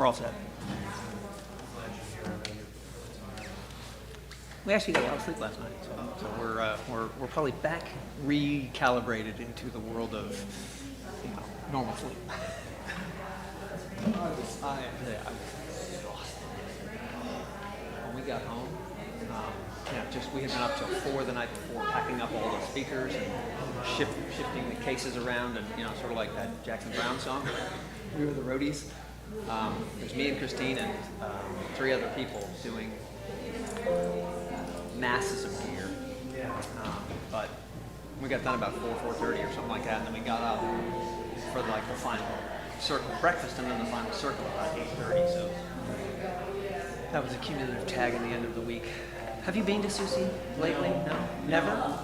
We're all set. We actually got a lot of sleep last night, so we're probably back recalibrated into the world of normal sleep. I was exhausted. When we got home, we had been up till 4 the night before, packing up all the speakers and shifting the cases around, and sort of like that Jackson Browne song. We were the roadies. There's me and Christine and 3 other people doing masses of gear. But we got done about 4:30 or something like that, and then we got up for like the final circle breakfast and then the final circle about 8:30. So that was a cumulative tag in the end of the week. Have you been to Susie lately? No? Never?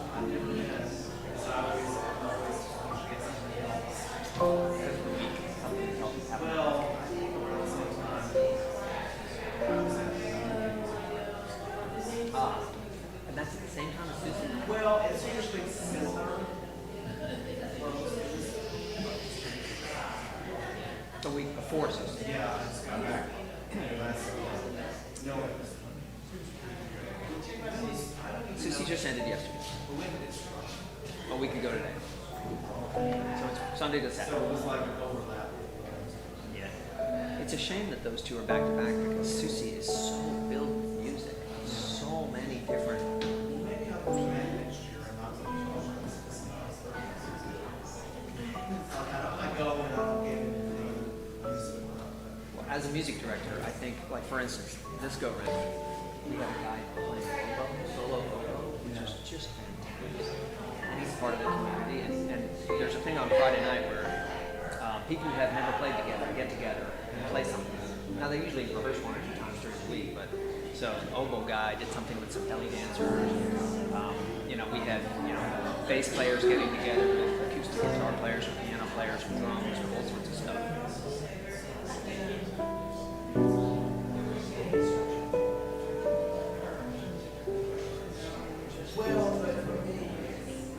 And that's at the same time as Susie? Well, it's usually similar. The week before Susie? Yeah, it's got back. No. Susie just ended yesterday. A week ago today. So it's Sunday to Saturday. So it was like an overlap. Yeah. It's a shame that those two are back to back because Susie is so filled with music. So many different. Maybe I'll try next year. I'm not so sure. I don't go and I'll get into music. Well, as a music director, I think, like for instance, this go round, we have a guy playing solo oboe, which is just fantastic. And he's part of the community. And there's a thing on Friday night where people who have never played together get together and play something. Now they usually rehearse 1 or 2 times during the week, but so the oboe guy did something with some belly dancers. We had bass players getting together with acoustic guitar players or piano players or drums or all sorts of stuff. Well, but for me,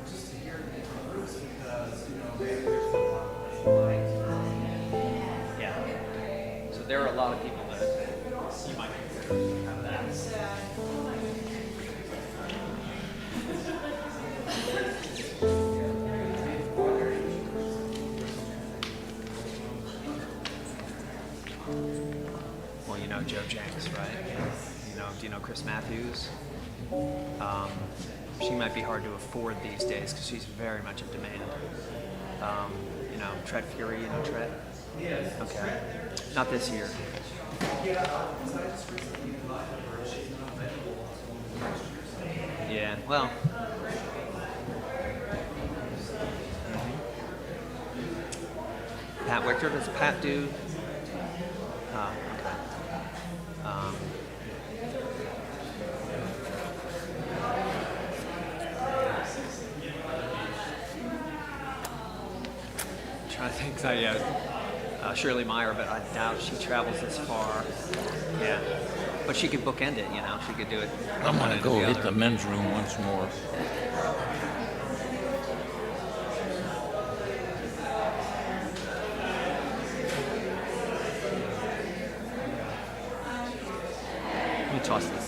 just to hear the different groups because, maybe there's a lot of light. Yeah. So there are a lot of people that you might have that. Well, you know Joe Jenks, right? Do you know Chris Matthews? She might be hard to afford these days because she's very much in demand. Tread Fury, Tread? Yes. Okay. Not this year. Yeah, because I just recently invited her. She's not available until next year. Yeah, well. Pat Wichter, does Pat do? Oh, okay. Trying to think, Shirley Meyer, but I doubt she travels this far. Yeah, but she could bookend it, she could do it. I'm one gonna and go the hit other. the men's room once more. Let me toss this.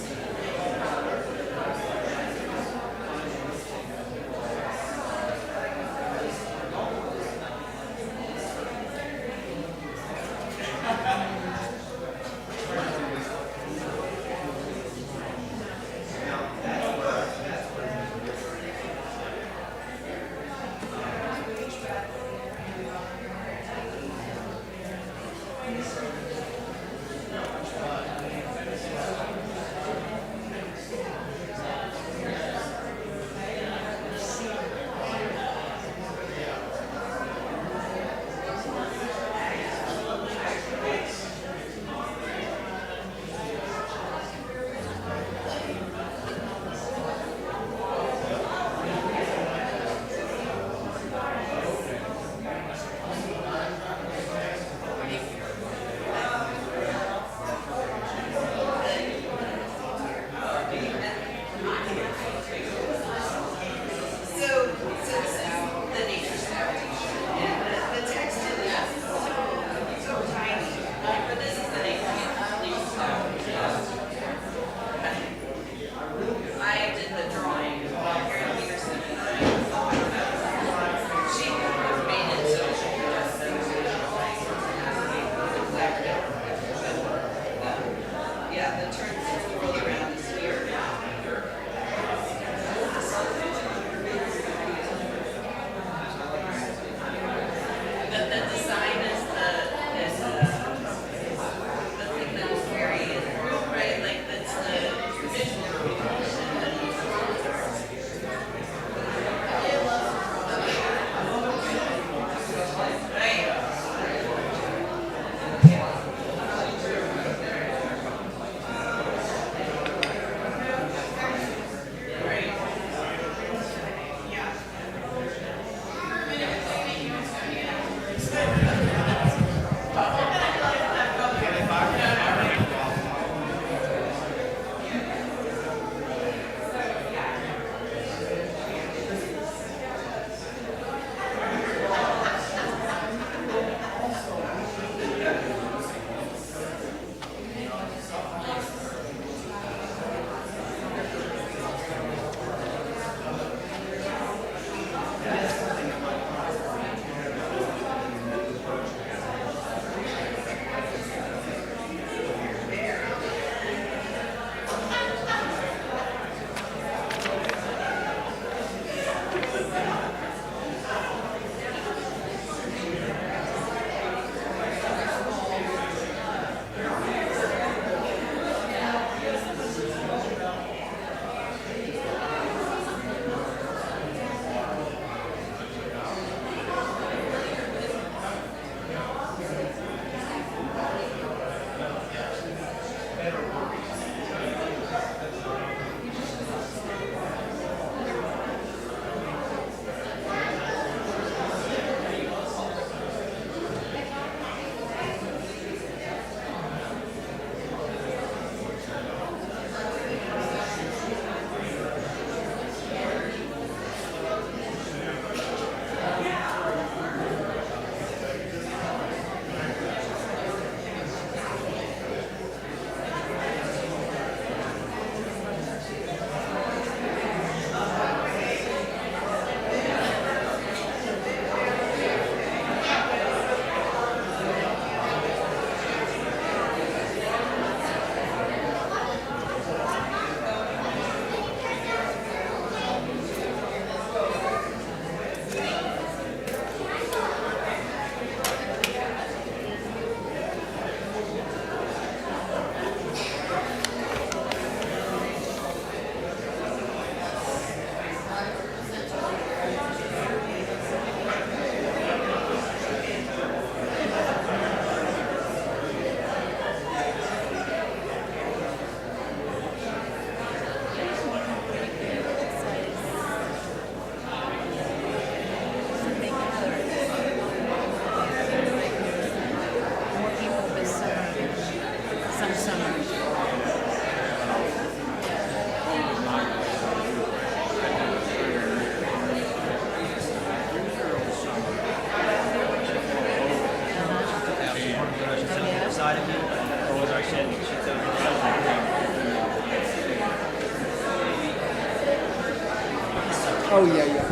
Oh, yeah, yeah.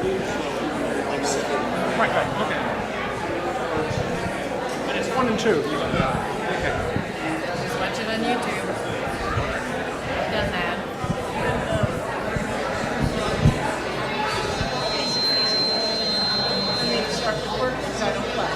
Right, okay. And it's 1 and 2. Okay. Just watch it on YouTube. I've done that. I need to start recording because I don't play.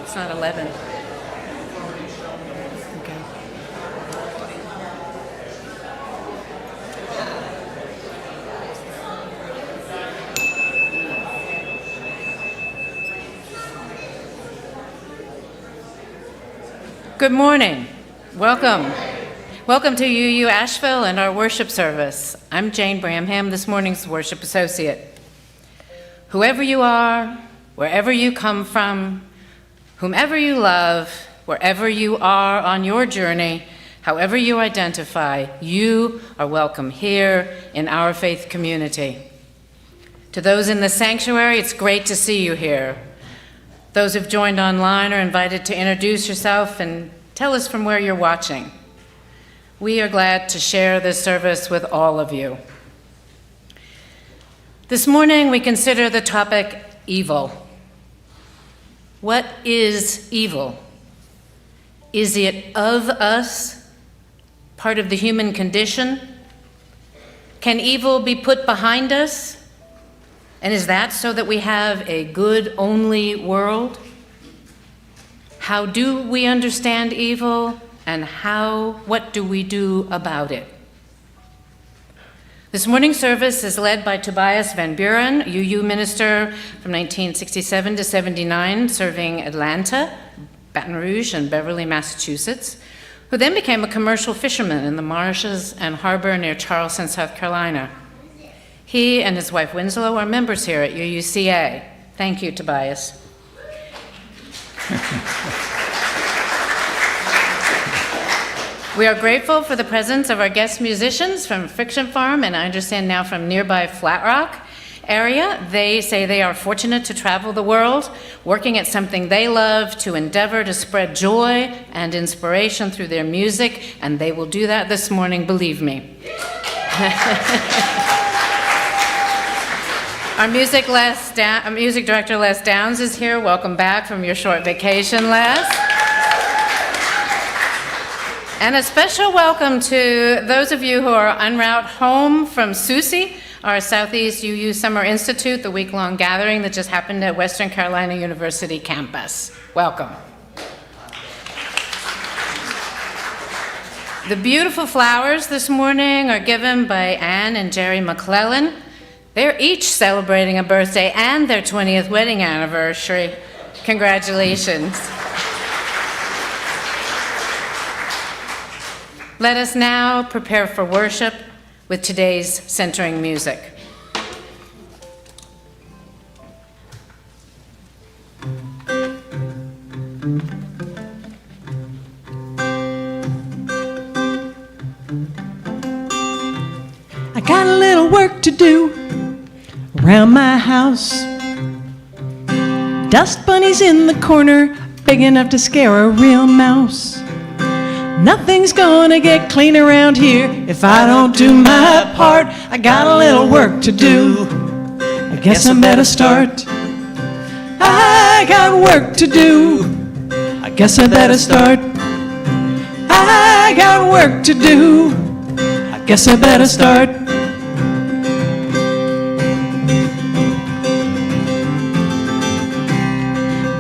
It's not 11. Okay. Good morning. Welcome. Welcome to UU Asheville and our worship service. I'm Jane Bramham, this morning's worship associate. Whoever you are, wherever you come from, whomever you love, wherever you are on your journey, however you identify, you are welcome here in our faith community. To those in the sanctuary, it's great to see you here. Those who've joined online are invited to introduce yourself and tell us from where you're watching. We are glad to share this service with all of you. This morning, we consider the topic evil. What is evil? Is it of us, part of the human condition? Can evil be put behind us? And is that so that we have a good-only world? How do we understand evil? and what do we do about it? This morning's service is led by Tobias Van Buren, UU minister from 1967 to 79, serving Atlanta, Baton Rouge, and Beverly, Massachusetts, who then became a commercial fisherman in the marshes and harbor near Charleston, South Carolina. He and his wife Winslow are members here at UUCA. Thank you, Tobias. We are grateful for the presence of our guest musicians from Friction Farm, and I understand now from nearby Flat Rock area. They say they are fortunate to travel the world, working at something they love, to endeavor to spread joy and inspiration through their music, and they will do that this morning, believe me. Our music director, Les Downs, is here. Welcome back from your short vacation, Les. And a special welcome to those of you who are en route home from SUSE, our Southeast UU Summer Institute, the week-long gathering that just happened at Western Carolina University campus. Welcome. The beautiful flowers this morning are given by Anne and Jerry McClellan. They're each celebrating a birthday and their 20th wedding anniversary. Congratulations. Let us now prepare for worship with today's centering music. I got a little work to do around my house. Dust bunnies in the corner, big enough to scare a real mouse. Nothing's gonna get clean around here if I don't do my part. I got a little work to do. I guess I better start. I got work to do. I guess I better start. I got work to do. I guess I better start.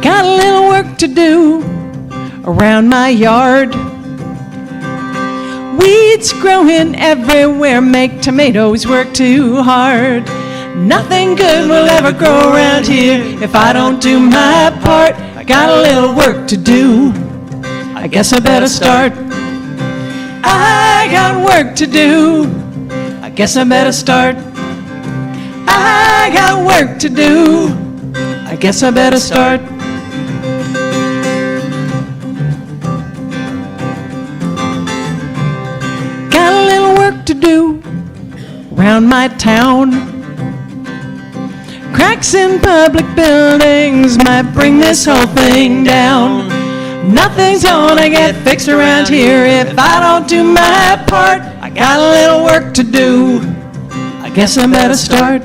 Got a little work to do around my yard. Weeds growing everywhere make tomatoes work too hard. Nothing good will ever grow around here if I don't do my part. I got a little work to do. I guess I better start. I got work to do. I guess I better start. I got work to do. I guess I better start. To do around my town. Cracks in public buildings might bring this whole thing down. Nothing's gonna get fixed around here if I don't do my part. I got a little work to do. I guess I better start.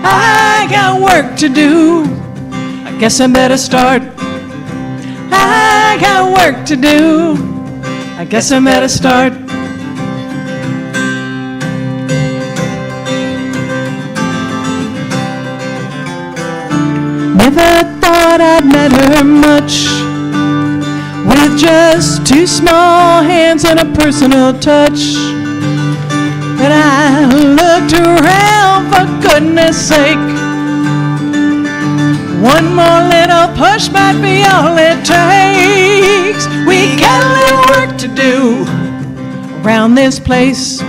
I got work to do. I guess I better start. I got work to do. I guess I better start. Never thought I'd met her much, with just two small hands and a personal touch. But I looked around, for goodness sake. One more little push might be all it takes. We got a little work to do around this place.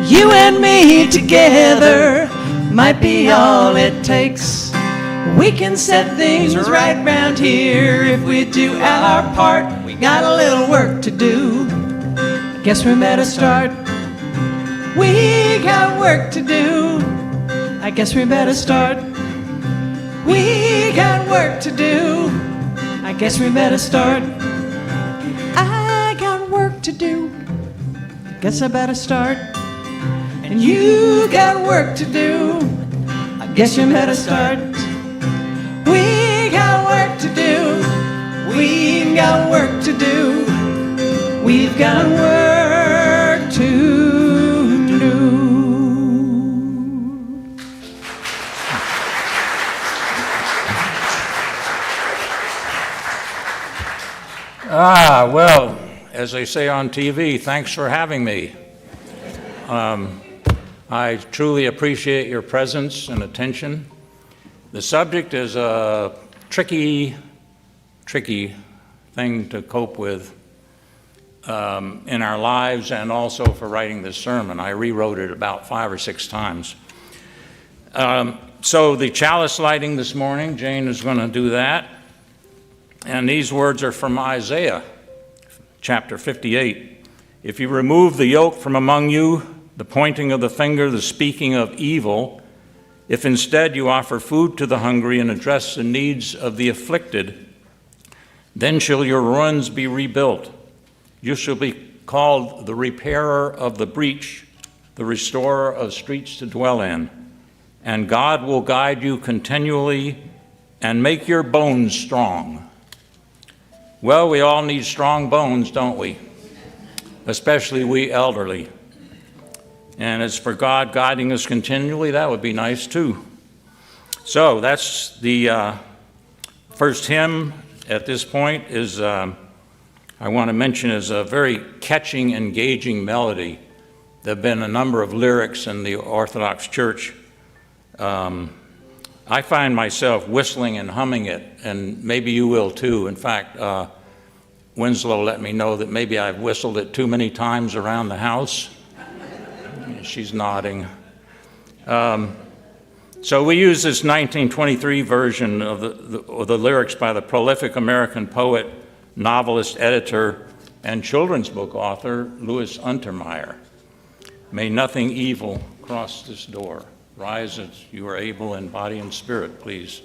You and me together might be all it takes. We can set things right round here if we do our part. We got a little work to do. I guess we better start. We got work to do. I guess we better start. We got work to do. I guess we better start. I got work to do. Guess I better start. And you got work to do. I guess you better start. We got work to do. We've got work to do. We've got work to do. Well, as they say on TV, thanks for having me. I truly appreciate your presence and attention. The subject is a tricky thing to cope with in our lives, and also for writing this sermon. I rewrote it about 5 or 6 times. So the chalice lighting this morning, Jane is going to do that. And these words are from Isaiah, chapter 58. If you remove the yoke from among you, the pointing of the finger, the speaking of evil, if instead you offer food to the hungry and address the needs of the afflicted, then shall your ruins be rebuilt. You shall be called the repairer of the breach, the restorer of streets to dwell in. And God will guide you continually and make your bones strong. Well, we all need strong bones, don't we? Especially we elderly. And as for God guiding us continually, that would be nice too. So that's the first hymn at this point is, I want to mention, is a very catching, engaging melody. There have been a number of lyrics in the Orthodox Church. I find myself whistling and humming it, and maybe you will too. In fact, Winslow let me know that maybe I've whistled it too many times around the house. She's nodding. So we use this 1923 version of the lyrics by the prolific American poet, novelist, editor, and children's book author, Louis Untermeyer. May nothing evil cross this door. Rise as you are able in body and spirit, please.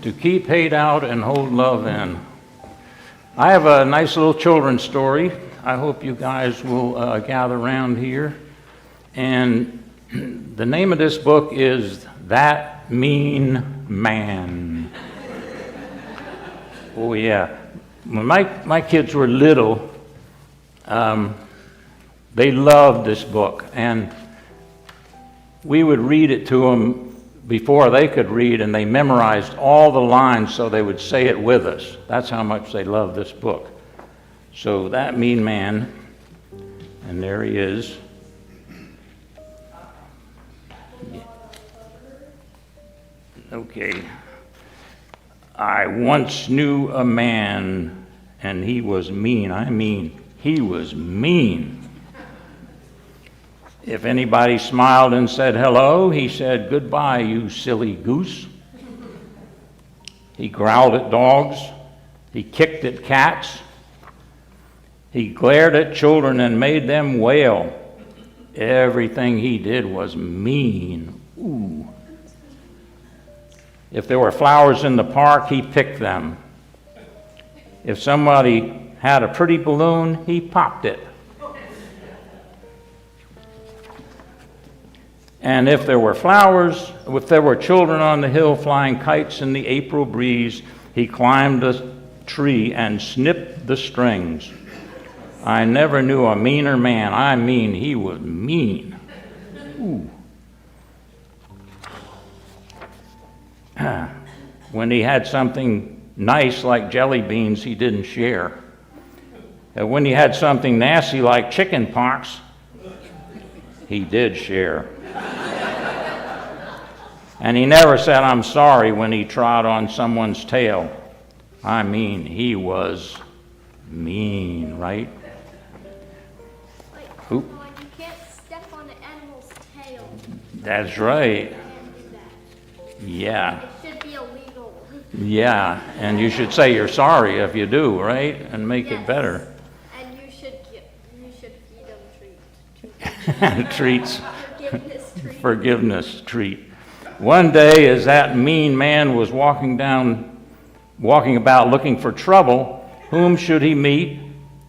To keep hate out and hold love in. I have a nice little children's story. I hope you guys will gather around here. And the name of this book is That Mean Man. Oh yeah. When my kids were little, they loved this book. And we would read it to them before they could read, and they memorized all the lines so they would say it with us. That's how much they loved this book. So That Mean Man, and there he is. Okay. I once knew a man, and he was mean. I mean, he was mean. If anybody smiled and said hello, he said, "Goodbye, you silly goose." He growled at dogs. He kicked at cats. He glared at children and made them wail. Everything he did was mean. Ooh. If there were flowers in the park, he picked them. If somebody had a pretty balloon, he popped it. And if there were flowers, if there were children on the hill flying kites in the April breeze, he climbed a tree and snipped the strings. I never knew a meaner man. I mean, he was mean. Ooh. When he had something nice like jelly beans, he didn't share. And when he had something nasty like chicken pox, he did share. And he never said, "I'm sorry," when he trod on someone's tail. I mean, he was mean, right? Like, Oop. you can't step on an animal's tail. That's right. You can't do that. Yeah. It should be illegal. Yeah. And you should say you're sorry if you do, right? And make it Yes. better. And you should feed them treats. Treats. Forgiveness treats. Forgiveness treat. One day, as that mean man was walking about looking for trouble, whom should he meet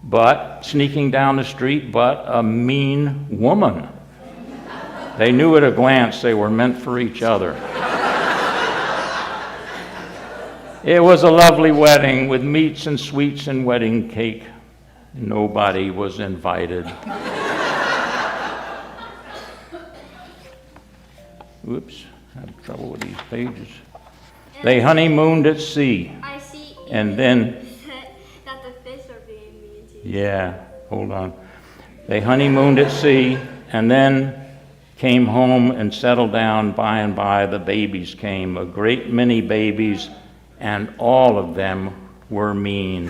but, sneaking down the street, but a mean woman. They knew at a glance they were meant for each other. It was a lovely wedding with meats and sweets and wedding cake. Nobody was invited. Whoops, I have trouble with these pages. They honeymooned at sea. I see. And then, that the fish are being mean to you. yeah, hold on. They honeymooned at sea and then came home and settled down. By and by, the babies came, a great many babies, and all of them were mean.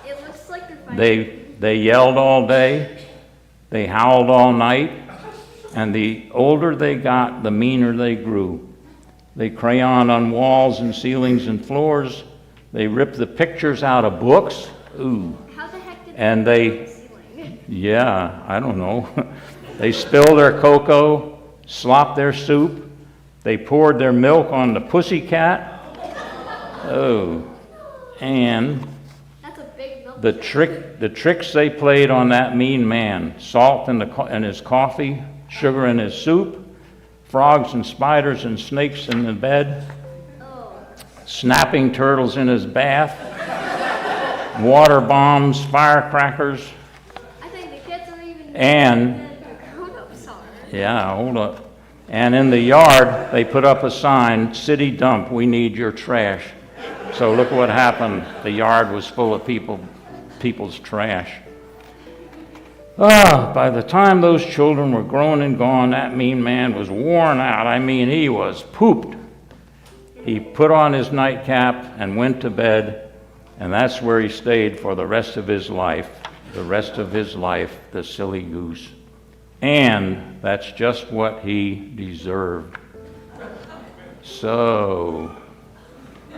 It looks like they're fighting. They yelled all day, they howled all night, and the older they got, the meaner they grew. They crayoned on walls and ceilings and floors. They ripped the pictures out of books. Ooh. How the heck did And they they, on the ceiling? yeah, I don't know. They spilled their cocoa, slopped their soup. They poured their milk on the pussycat. Oh. And That's a big milk. the tricks they played on that mean man: salt in his coffee, sugar in his soup, frogs and spiders and snakes in the bed, Oh. snapping turtles in his bath, water bombs, firecrackers, I think the kids are even And- than the grown-ups are. yeah, hold up. And in the yard, they put up a sign, "City dump, we need your trash." So look what happened. The yard was full of people's trash. By the time those children were grown and gone, that mean man was worn out. I mean, he was pooped. He put on his nightcap and went to bed, and that's where he stayed for the rest of his life. The rest of his life, the silly goose. And that's just what he deserved. So,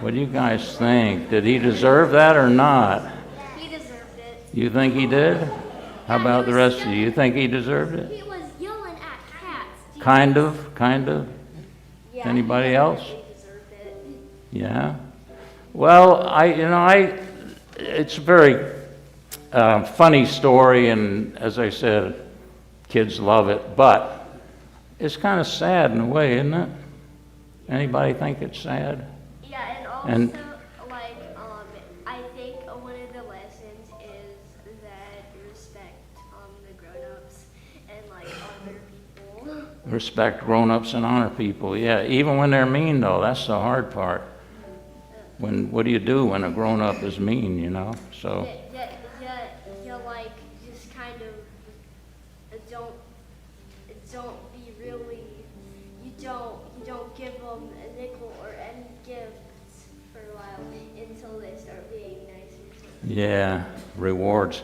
what do you guys think? Did he deserve that or not? He deserved it. You think he did? How about the rest of you? You think he deserved it? He was yelling at cats. Do you- Kind of. Yeah, Anybody he else? definitely deserved it. Yeah. Well, it's a very funny story, and as I said, kids love it. But it's kind of sad in a way, isn't it? Anybody think it's sad? Yeah, and also, And- I think one of the lessons is that respect the grown-ups and other people. Respect grown-ups and honor people. Yeah, even when they're mean, though, that's the hard part. What do you do when a grown-up is mean? So. Yeah, just kind of don't be really. You don't give them a nickel or any gifts for a while until they start being nicer to you. Yeah, rewards.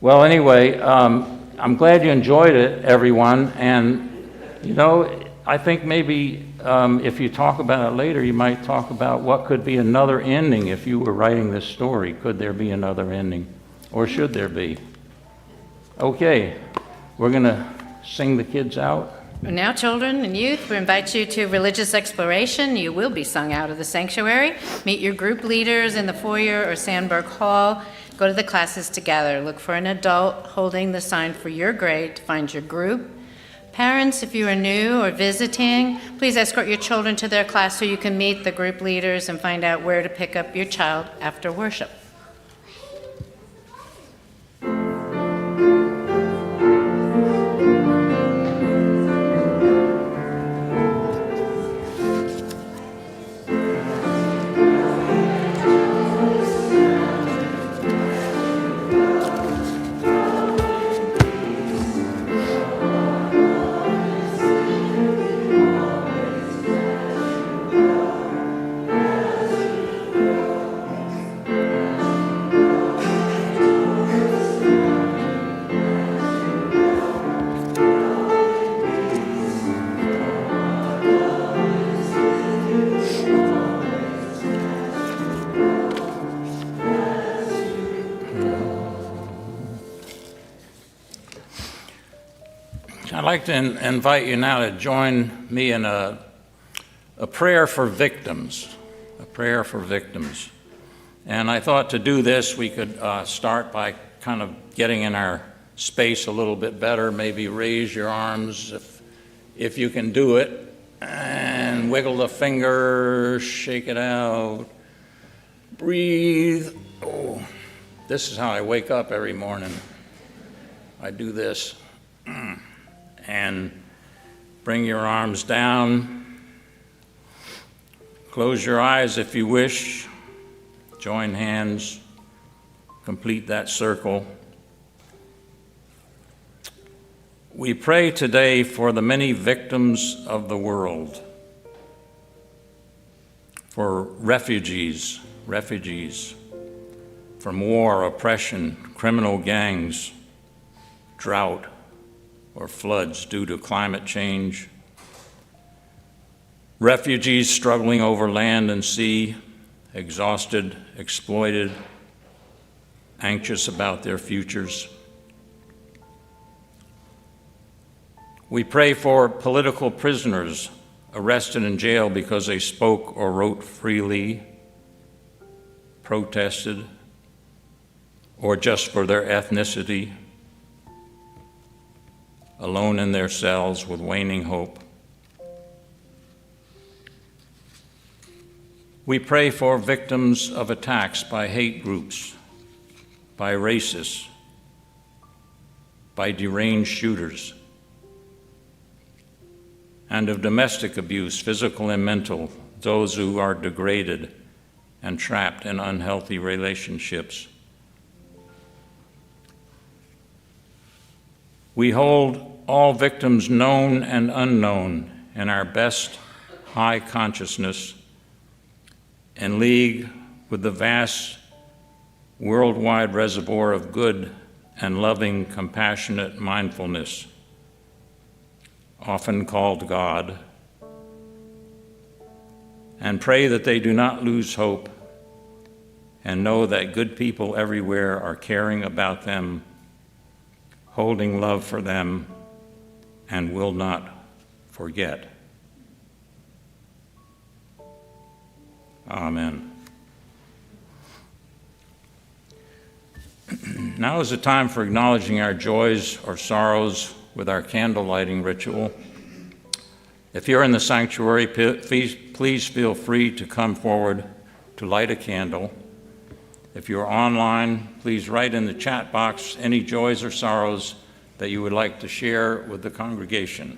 Well, anyway, I'm glad you enjoyed it, everyone. And, I think maybe if you talk about it later, you might talk about what could be another ending if you were writing this story. Could there be another ending? Or should there be? Okay, we're going to sing the kids out. Now, children and youth, we invite you to religious exploration. You will be sung out of the sanctuary. Meet your group leaders in the foyer or Sandberg Hall. Go to the classes together. Look for an adult holding the sign for your grade to find your group. Parents, if you are new or visiting, please escort your children to their class so you can meet the group leaders and find out where to pick up your child after worship. I'd like to invite you now to join me in a prayer for victims, a prayer for victims. And I thought to do this, we could start by kind of getting in our space a little bit better. Maybe raise your arms if you can do it, and wiggle the finger, shake it out, breathe. Oh, this is how I wake up every morning. I do this. And bring your arms down. Close your eyes if you wish. Join hands. Complete that circle. We pray today for the many victims of the world, for refugees from war, oppression, criminal gangs, drought, or floods due to climate change, refugees struggling over land and sea, exhausted, exploited, anxious about their futures. We pray for political prisoners arrested in jail because they spoke or wrote freely, protested, or just for their ethnicity, alone in their cells with waning hope. We pray for victims of attacks by hate groups, by racists, by deranged shooters, and of domestic abuse, physical and mental, those who are degraded and trapped in unhealthy relationships. We hold all victims known and unknown in our best high consciousness, in league with the vast worldwide reservoir of good and loving, compassionate mindfulness, often called God, and pray that they do not lose hope and know that good people everywhere are caring about them, holding love for them, and will not forget. Amen. Now is the time for acknowledging our joys or sorrows with our candle lighting ritual. If you're in the sanctuary, please feel free to come forward to light a candle. If you're online, please write in the chat box any joys or sorrows that you would like to share with the congregation.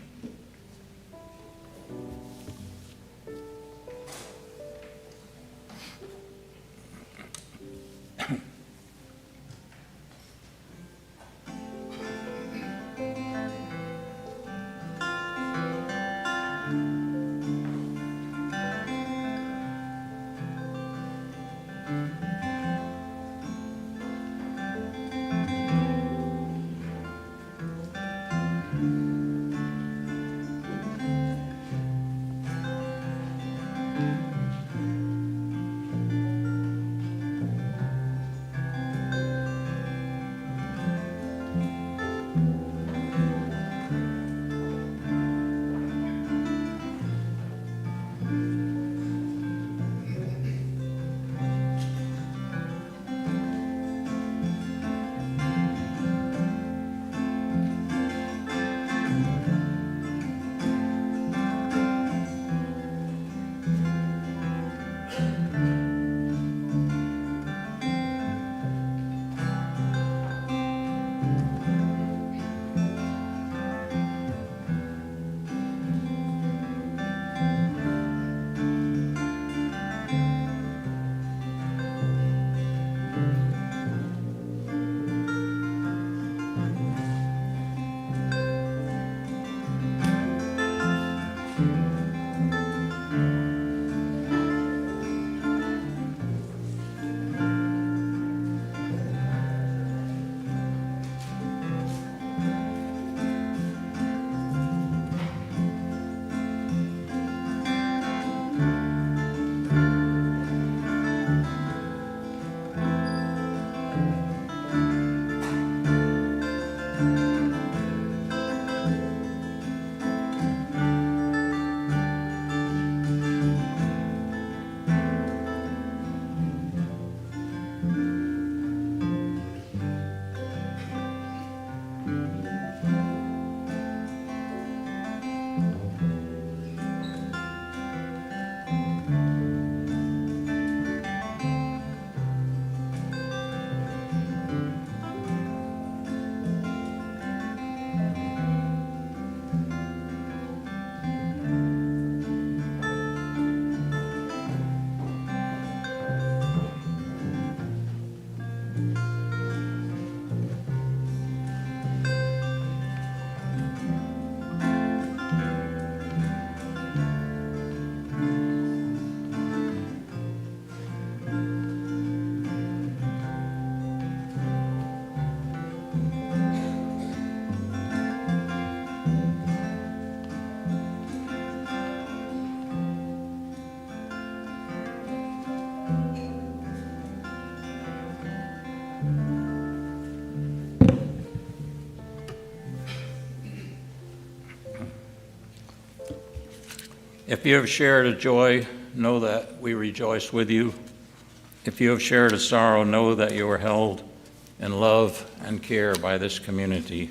If you have shared a joy, know that we rejoice with you. If you have shared a sorrow, know that you are held in love and care by this community.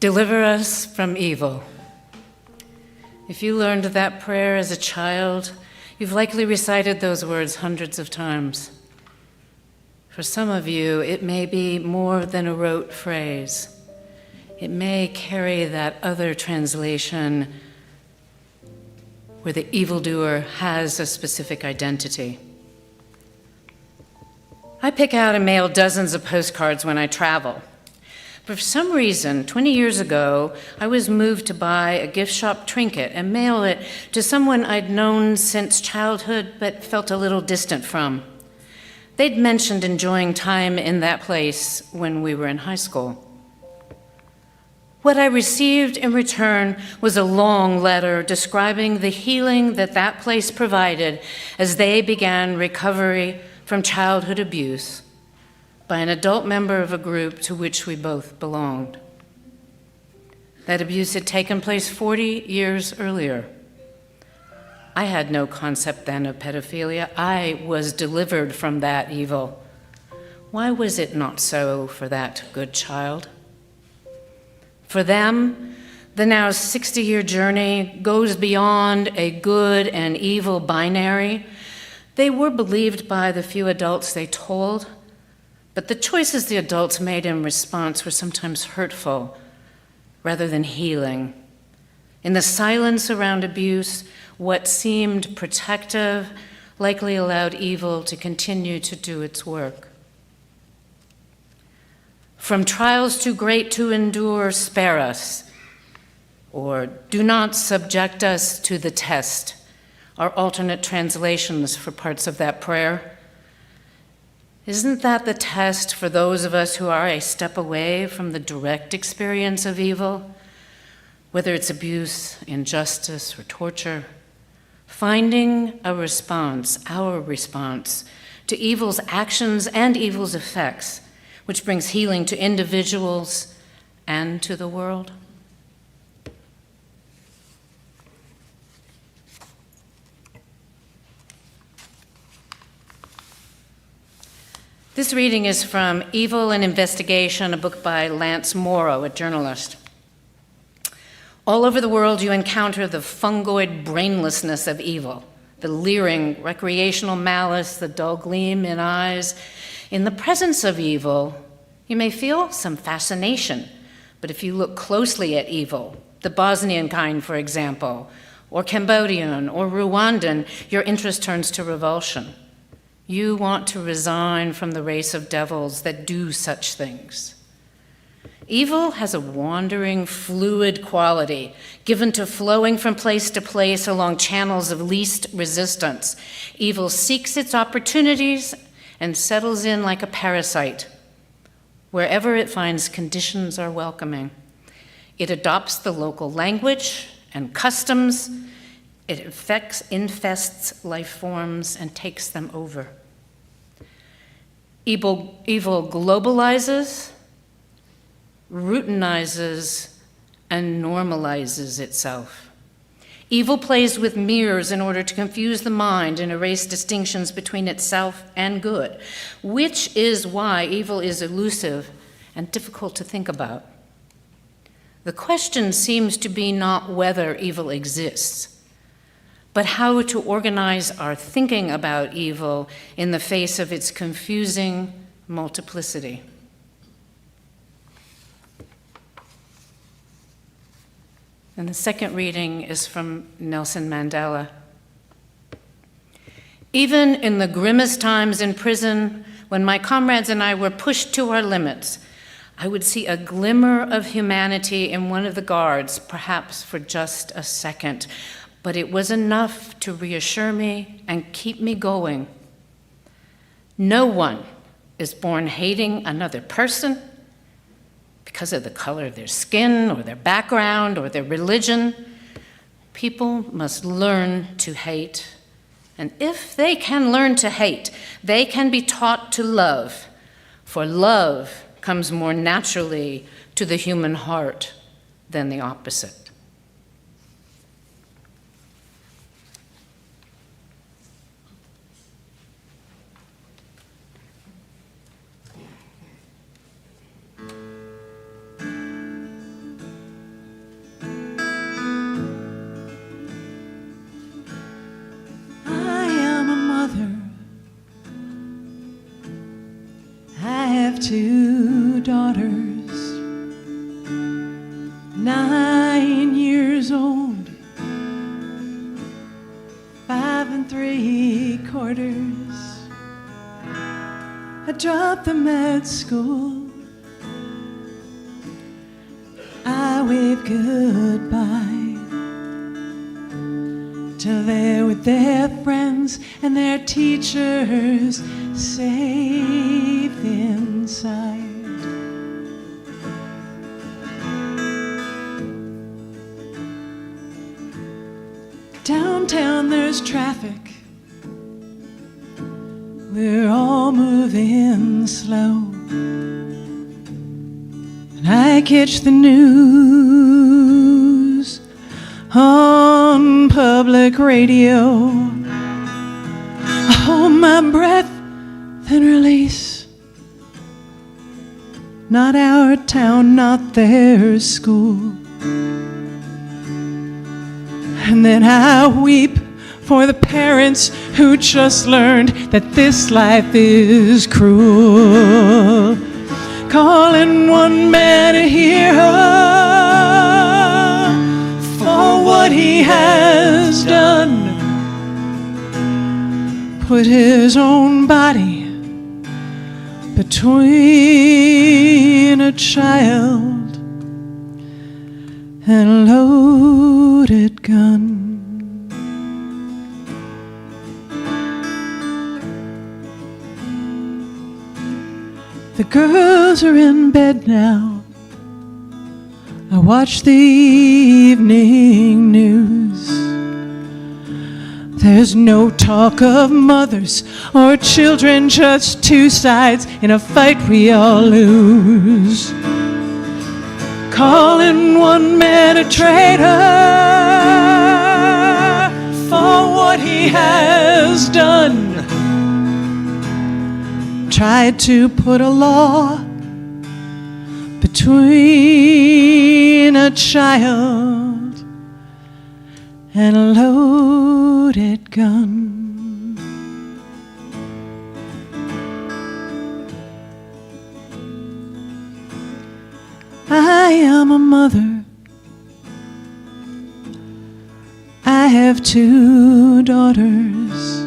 Deliver us from evil. If you learned that prayer as a child, you've likely recited those words hundreds of times. For some of you, it may be more than a rote phrase. It may carry that other translation where the evildoer has a specific identity. I pick out and mail dozens of postcards when I travel. But for some reason, 20 years ago, I was moved to buy a gift shop trinket and mail it to someone I'd known since childhood but felt a little distant from. They'd mentioned enjoying time in that place when we were in high school. What I received in return was a long letter describing the healing that that place provided as they began recovery from childhood abuse by an adult member of a group to which we both belonged. That abuse had taken place 40 years earlier. I had no concept then of pedophilia. I was delivered from that evil. Why was it not so for that good child? For them, the now 60-year journey goes beyond a good and evil binary. They were believed by the few adults they told, but the choices the adults made in response were sometimes hurtful rather than healing. In the silence around abuse, what seemed protective likely allowed evil to continue to do its work. From trials too great to endure, spare us, or do not subject us to the test, are alternate translations for parts of that prayer. Isn't that the test for those of us who are a step away from the direct experience of evil, whether it's abuse, injustice, or torture? Finding a response, our response, to evil's actions and evil's effects, which brings healing to individuals and to the world. This reading is from Evil and Investigation, a book by Lance Morrow, a journalist. All over the world, you encounter the fungoid brainlessness of evil, the leering recreational malice, the dull gleam in eyes. In the presence of evil, you may feel some fascination, but if you look closely at evil, the Bosnian kind, for example, or Cambodian or Rwandan, your interest turns to revulsion. You want to resign from the race of devils that do such things. Evil has a wandering, fluid quality, given to flowing from place to place along channels of least resistance. Evil seeks its opportunities and settles in like a parasite, wherever it finds conditions are welcoming. It adopts the local language and customs. It infests life forms and takes them over. Evil globalizes, routinizes, and normalizes itself. Evil plays with mirrors in order to confuse the mind and erase distinctions between itself and good, which is why evil is elusive and difficult to think about. The question seems to be not whether evil exists, but how to organize our thinking about evil in the face of its confusing multiplicity. And the second reading is from Nelson Mandela. Even in the grimmest times in prison, when my comrades and I were pushed to our limits, I would see a glimmer of humanity in one of the guards, perhaps for just a second, but it was enough to reassure me and keep me going. No one is born hating another person because of the color of their skin or their background or their religion. People must learn to hate And if they can learn to hate, they can be taught to love, for love comes more naturally to the human heart than the opposite. I am a mother. I have 2 daughters, 9 years old, 5 3/4. I dropped them at school. I wave goodbye till they're with their friends and their teachers safe inside. Downtown there's traffic. We're all moving slow. And I catch the news on public radio. I hold my breath, then release. Not our town, not their school. And then I weep for the parents who just learned that this life is cruel. Calling one man a hero for what he has done. Put his own body between a child and a loaded gun. The girls are in bed now. I watch the evening news. There's no talk of mothers or children, just 2 sides in a fight we all lose. Calling one man a traitor for what he has done. Tried to put a law between a child and a loaded gun. I am a mother. I have 2 daughters,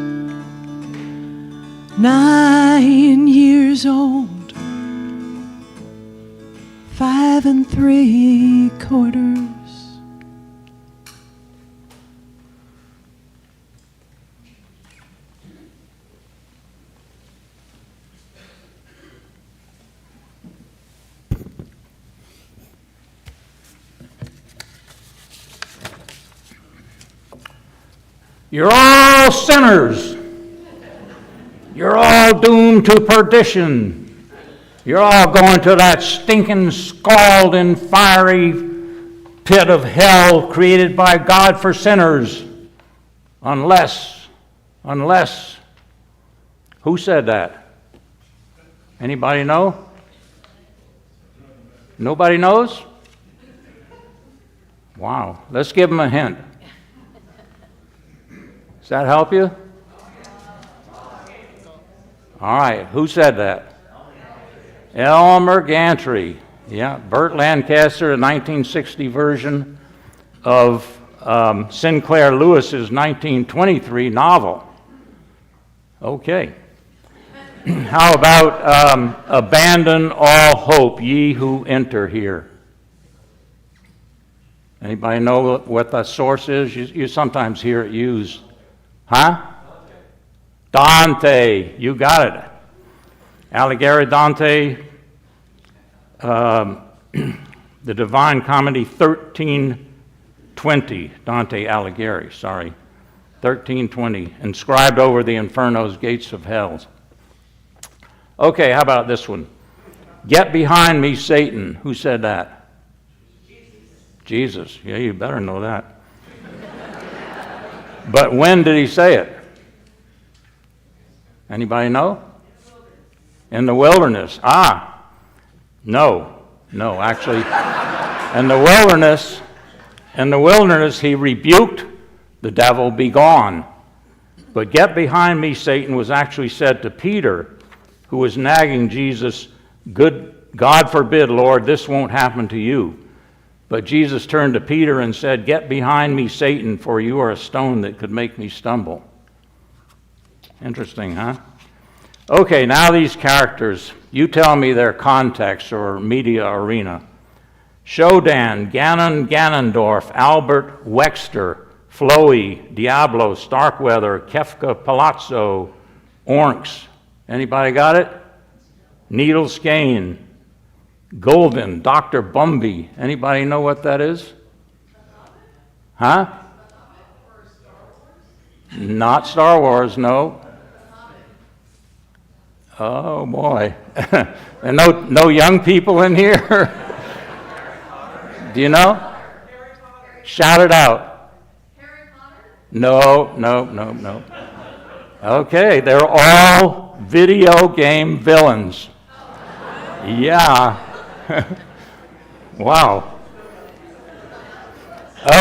9 years old, 5 3/4. You're all sinners. You're all doomed to perdition. You're all going to that stinking, scalding, fiery pit of hell created by God for sinners. Unless, who said that? Anybody know? Nobody knows? Wow, let's give them a hint. Does that help you? All right, who said that? Elmer Gantry. Yeah, Burt Lancaster, a 1960 version of Sinclair Lewis's 1923 novel. Okay. How about abandon all hope, ye who enter here? Anybody know what that source is? You sometimes hear it used. Huh? Dante, you got it. Alighieri, Dante, the Divine Comedy 1320, Dante Alighieri, sorry. 13:20, inscribed over the inferno's gates of hell. Okay, how about this one? Get behind me, Satan. Who said that? Jesus. Yeah, you better know that. But when did he say it? Anybody know? In the wilderness. No, actually. In the wilderness, he rebuked the devil, be gone. But get behind me, Satan, was actually said to Peter, who was nagging Jesus, God forbid, Lord, this won't happen to you. But Jesus turned to Peter and said, get behind me, Satan, for you are a stone that could make me stumble. Interesting, huh? Okay, now these characters, you tell me their context or media arena. Shodan, Ganon, Ganondorf, Albert, Wexter, Flowey, Diablo, Starkweather, Kefka, Palazzo, Ornx. Anybody got it? Needle Skane, Golden, Dr. Bumby. Anybody know what that is? Huh? Not Star Wars, no. Oh boy. And no young people in here? Do you know? Shout it out. No. Okay, they're all video game villains. Yeah. Wow.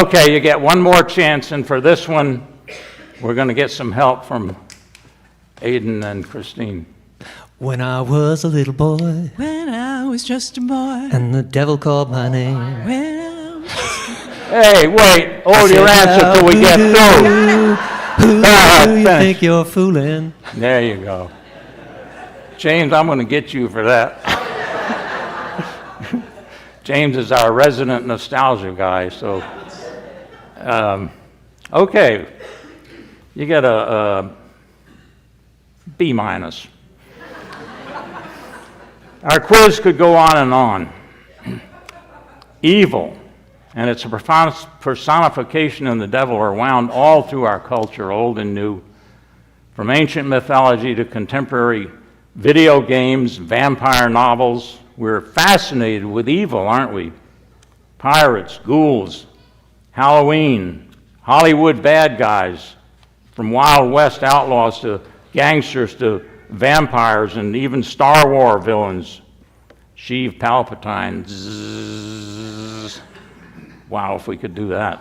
Okay, you get one more chance, and for this one, we're going to get some help from Aiden and Christine. When I was a little boy, When I was just a boy. and the devil called my name. When I was Hey, wait, hold your answer till we get through. Who Ah, do you finish. think you're fooling? There you go. James, I'm going to get you for that. James is our resident nostalgia guy, so. Okay, you get a B minus. Our quiz could go on and on. Evil and its personification in the devil are wound all through our culture, old and new, from ancient mythology to contemporary video games, vampire novels. We're fascinated with evil, aren't we? Pirates, ghouls, Halloween, Hollywood bad guys, from Wild West outlaws to gangsters to vampires and even Star Wars villains. Sheev Palpatine. Zzz. Wow, if we could do that.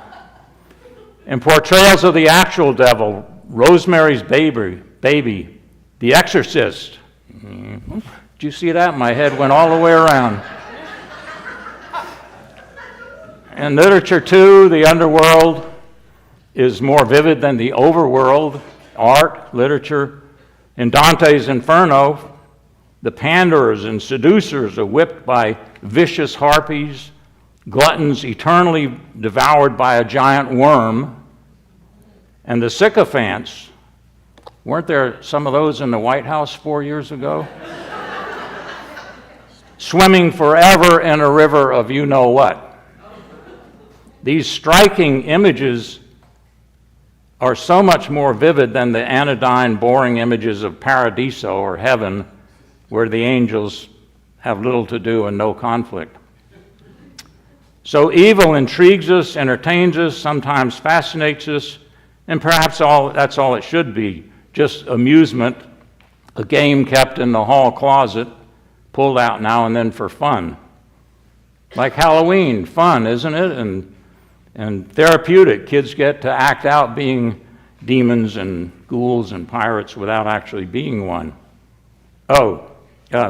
And portrayals of the actual devil, Rosemary's Baby, The Exorcist. Did you see that? My head went all the way around. In literature, too, the underworld is more vivid than the overworld. Art, literature. In Dante's Inferno, the panderers and seducers are whipped by vicious harpies, gluttons eternally devoured by a giant worm, and the sycophants. Weren't there some of those in the White House 4 years ago? Swimming forever in a river of you-know-what. These striking images are so much more vivid than the anodyne, boring images of Paradiso or heaven, where the angels have little to do and no conflict. So evil intrigues us, entertains us, sometimes fascinates us, and perhaps that's all it should be, just amusement, a game kept in the hall closet, pulled out now and then for fun. Like Halloween, fun, isn't it? And therapeutic. Kids get to act out being demons and ghouls and pirates without actually being one.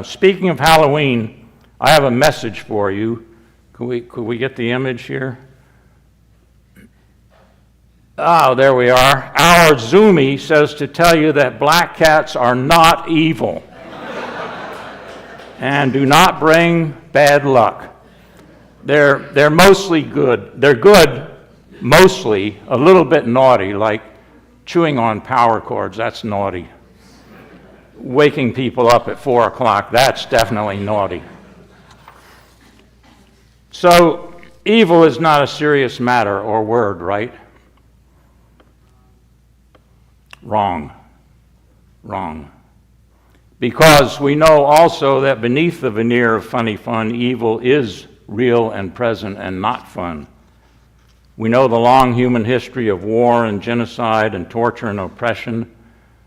Speaking of Halloween, I have a message for you. Could we get the image here? Oh, there we are. Our Zoomy says to tell you that black cats are not evil and do not bring bad luck. They're mostly good. They're good, mostly, a little bit naughty, like chewing on power cords, that's naughty. Waking people up at 4 o'clock, that's definitely naughty. So, evil is not a serious matter or word, right? Wrong. Wrong. Because we know also that beneath the veneer of funny fun, evil is real and present and not fun. We know the long human history of war and genocide and torture and oppression.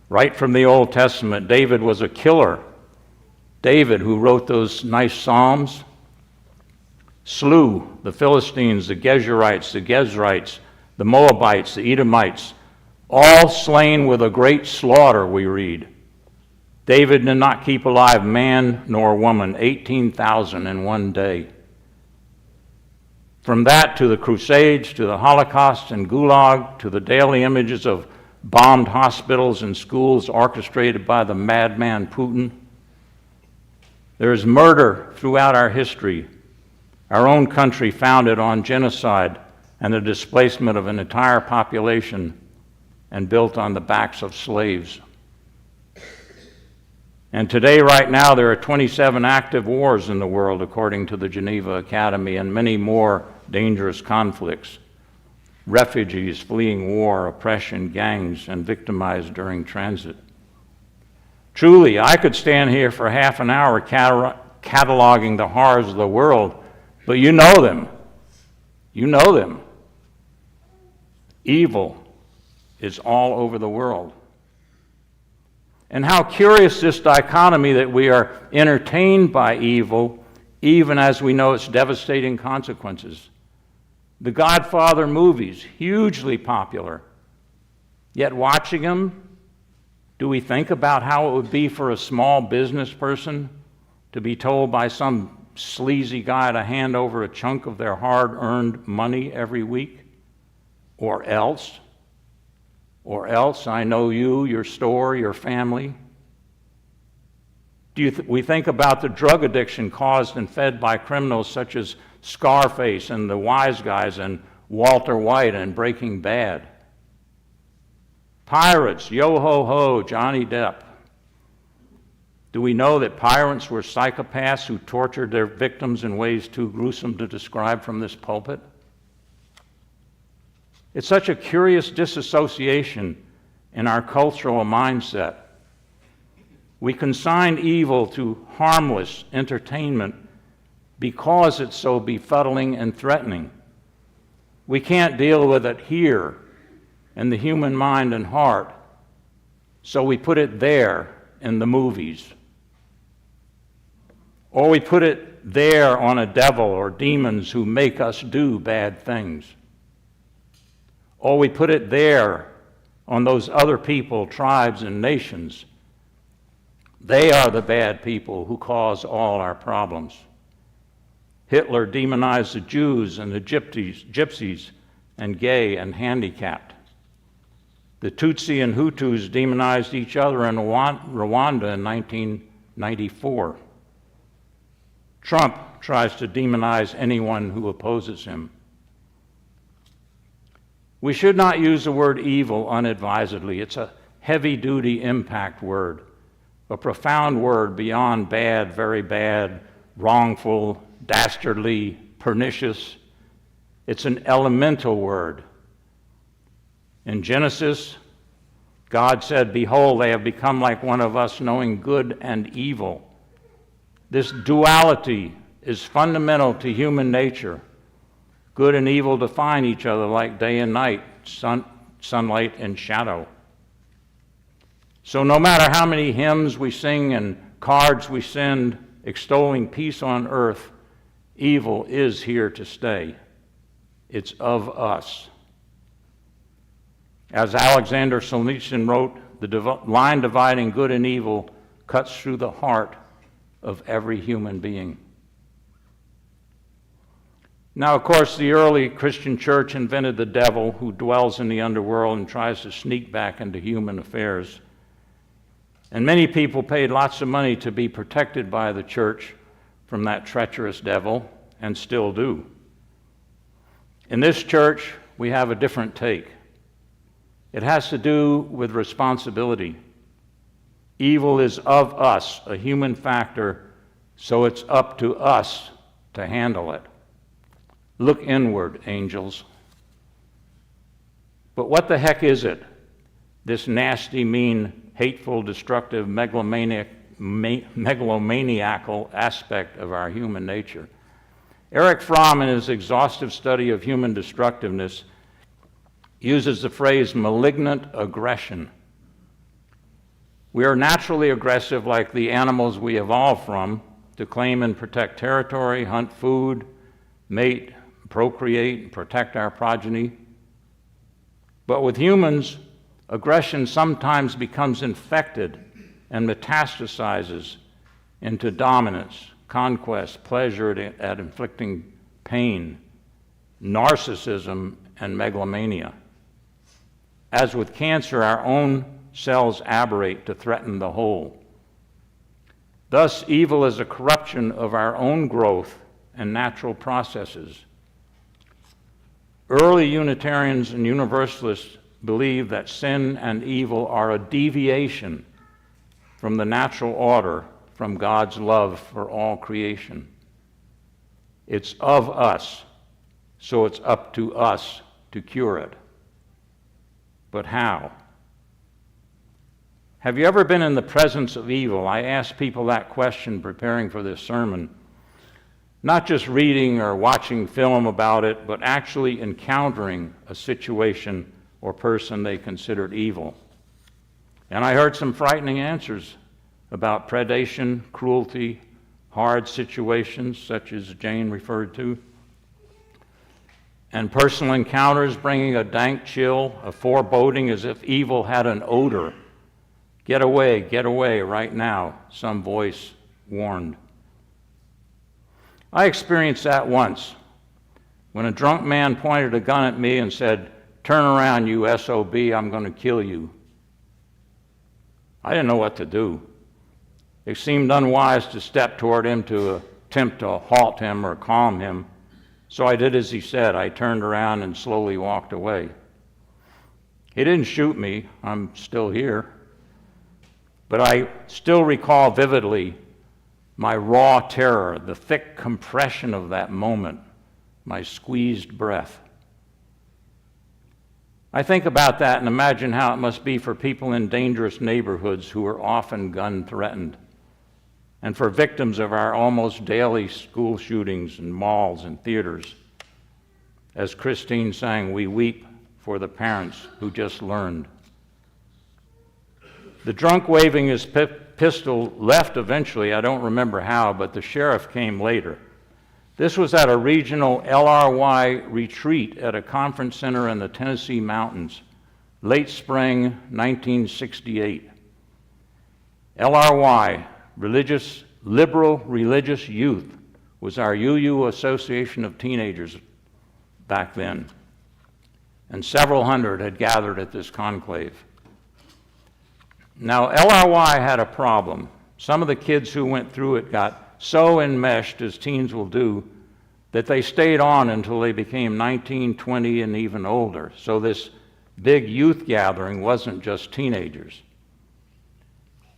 Right from the Old Testament, David was a killer. David, who wrote those nice Psalms, slew the Philistines, the Geshurites, the Gezrites, the Moabites, the Edomites, all slain with a great slaughter, we read. David did not keep alive man nor woman, 18,000 in one day. From that to the Crusades, to the Holocaust and Gulag, to the daily images of bombed hospitals and schools orchestrated by the madman Putin, there is murder throughout our history. Our own country founded on genocide and the displacement of an entire population and built on the backs of slaves. And today, right now, there are 27 active wars in the world, according to the Geneva Academy, and many more dangerous conflicts. Refugees fleeing war, oppression, gangs, and victimized during transit. Truly, I could stand here for half an hour cataloging the horrors of the world, but you know them. You know them. Evil is all over the world. And how curious this dichotomy that we are entertained by evil, even as we know its devastating consequences. The Godfather movies, hugely popular. Yet watching them, do we think about how it would be for a small business person to be told by some sleazy guy to hand over a chunk of their hard-earned money every week? Or else, I know you, your store, your family. We think about the drug addiction caused and fed by criminals such as Scarface and the Wise Guys and Walter White and Breaking Bad. Pirates, yo-ho-ho, Johnny Depp. Do we know that pirates were psychopaths who tortured their victims in ways too gruesome to describe from this pulpit? It's such a curious disassociation in our cultural mindset. We consign evil to harmless entertainment because it's so befuddling and threatening. We can't deal with it here in the human mind and heart, so we put it there in the movies. Or we put it there on a devil or demons who make us do bad things. Or we put it there on those other people, tribes, and nations. They are the bad people who cause all our problems. Hitler demonized the Jews and the gypsies and gay and handicapped. The Tutsi and Hutus demonized each other in Rwanda in 1994. Trump tries to demonize anyone who opposes him. We should not use the word evil unadvisedly. It's a heavy-duty impact word, a profound word beyond bad, very bad, wrongful, dastardly, pernicious. It's an elemental word. In Genesis, God said, "Behold, they have become like one of us, knowing good and evil." This duality is fundamental to human nature. Good and evil define each other like day and night, sunlight and shadow. So no matter how many hymns we sing and cards we send extolling peace on earth, evil is here to stay. It's of us. As Alexander Solzhenitsyn wrote, the line dividing good and evil cuts through the heart of every human being. Now, of course, the early Christian church invented the devil who dwells in the underworld and tries to sneak back into human affairs. And many people paid lots of money to be protected by the church from that treacherous devil, and still do. In this church, we have a different take. It has to do with responsibility. Evil is of us, a human factor, so it's up to us to handle it. Look inward, angels. But what the heck is it? this nasty, mean, hateful, destructive, megalomaniacal aspect of our human nature. Erich Fromm, in his exhaustive study of human destructiveness, uses the phrase malignant aggression. We are naturally aggressive like the animals we evolved from, to claim and protect territory, hunt food, mate, procreate, and protect our progeny. But with humans, aggression sometimes becomes infected and metastasizes into dominance, conquest, pleasure at inflicting pain, narcissism, and megalomania. As with cancer, our own cells aberrate to threaten the whole. Thus, evil is a corruption of our own growth and natural processes. Early Unitarians and Universalists believe that sin and evil are a deviation from the natural order, from God's love for all creation. It's of us, so it's up to us to cure it. But how? Have you ever been in the presence of evil? I asked people that question preparing for this sermon. Not just reading or watching film about it, but actually encountering a situation or person they considered evil. And I heard some frightening answers about predation, cruelty, hard situations such as Jane referred to, and personal encounters bringing a dank chill, a foreboding as if evil had an odor. Get away right now, some voice warned. I experienced that once when a drunk man pointed a gun at me and said, "Turn around, you SOB, I'm going to kill you." I didn't know what to do. It seemed unwise to step toward him to attempt to halt him or calm him, so I did as he said. I turned around and slowly walked away. He didn't shoot me. I'm still here. But I still recall vividly my raw terror, the thick compression of that moment, my squeezed breath. I think about that and imagine how it must be for people in dangerous neighborhoods who are often gun-threatened, and for victims of our almost daily school shootings in malls and theaters. As Christine sang, we weep for the parents who just learned. The drunk waving his pistol left eventually, I don't remember how, but the sheriff came later. This was at a regional LRY retreat at a conference center in the Tennessee mountains, late spring 1968. LRY, Liberal Religious Youth, was our UU association of teenagers back then, and several hundred had gathered at this conclave. Now, LRY had a problem. Some of the kids who went through it got so enmeshed, as teens will do, that they stayed on until they became 19, 20, and even older. So this big youth gathering wasn't just teenagers.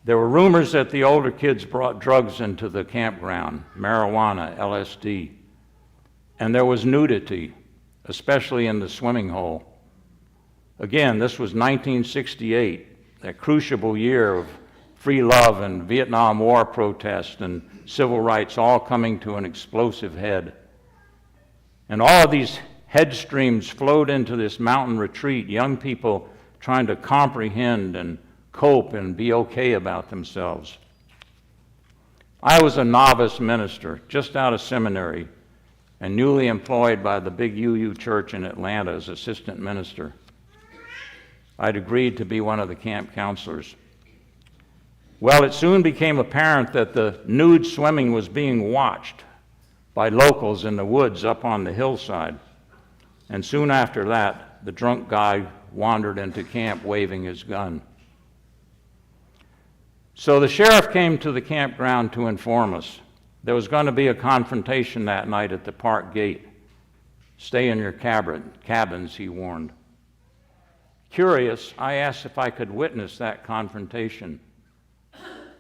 There were rumors that the older kids brought drugs into the campground, marijuana, LSD, and there was nudity, especially in the swimming hole. Again, this was 1968. That crucible year of free love and Vietnam War protests and civil rights all coming to an explosive head. And all of these head streams flowed into this mountain retreat, young people trying to comprehend and cope and be okay about themselves. I was a novice minister, just out of seminary, and newly employed by the big UU church in Atlanta as assistant minister. I'd agreed to be one of the camp counselors. Well, it soon became apparent that the nude swimming was being watched by locals in the woods up on the hillside. And soon after that, the drunk guy wandered into camp waving his gun. So the sheriff came to the campground to inform us. There was going to be a confrontation that night at the park gate. Stay in your cabins, he warned. Curious, I asked if I could witness that confrontation.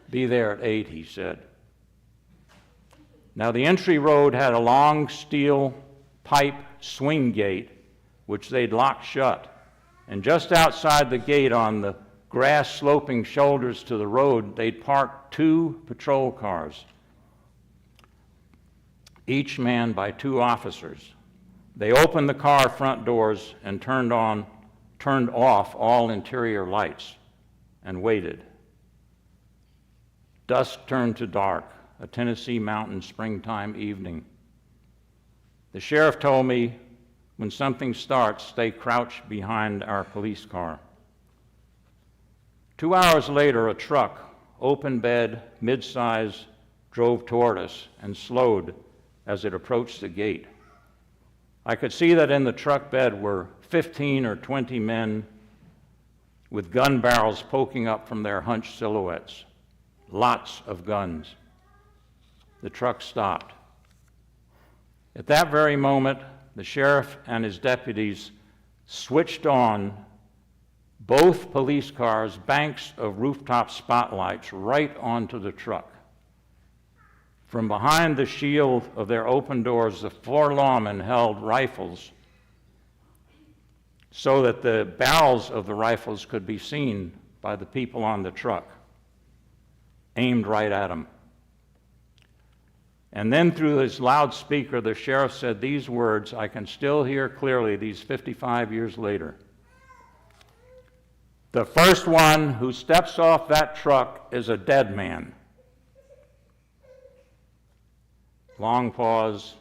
Be there at 8, he said. Now, the entry road had a long steel pipe swing gate, which they'd locked shut. And just outside the gate on the grass sloping shoulders to the road, they'd parked 2 patrol cars, each manned by 2 officers. They opened the car front doors and turned off all interior lights and waited. Dusk turned to dark, a Tennessee mountain springtime evening. The sheriff told me, when something starts, stay crouched behind our police car. 2 hours later, a truck, open bed, mid-size, drove toward us and slowed as it approached the gate. I could see that in the truck bed were 15 or 20 men with gun barrels poking up from their hunched silhouettes. Lots of guns. The truck stopped. At that very moment, the sheriff and his deputies switched on both police cars' banks of rooftop spotlights right onto the truck. From behind the shield of their open doors, the 4 lawmen held rifles so that the barrels of the rifles could be seen by the people on the truck, aimed right at them. And then through his loudspeaker, the sheriff said these words I can still hear clearly these 55 years later. The first one who steps off that truck is a dead man. Long pause,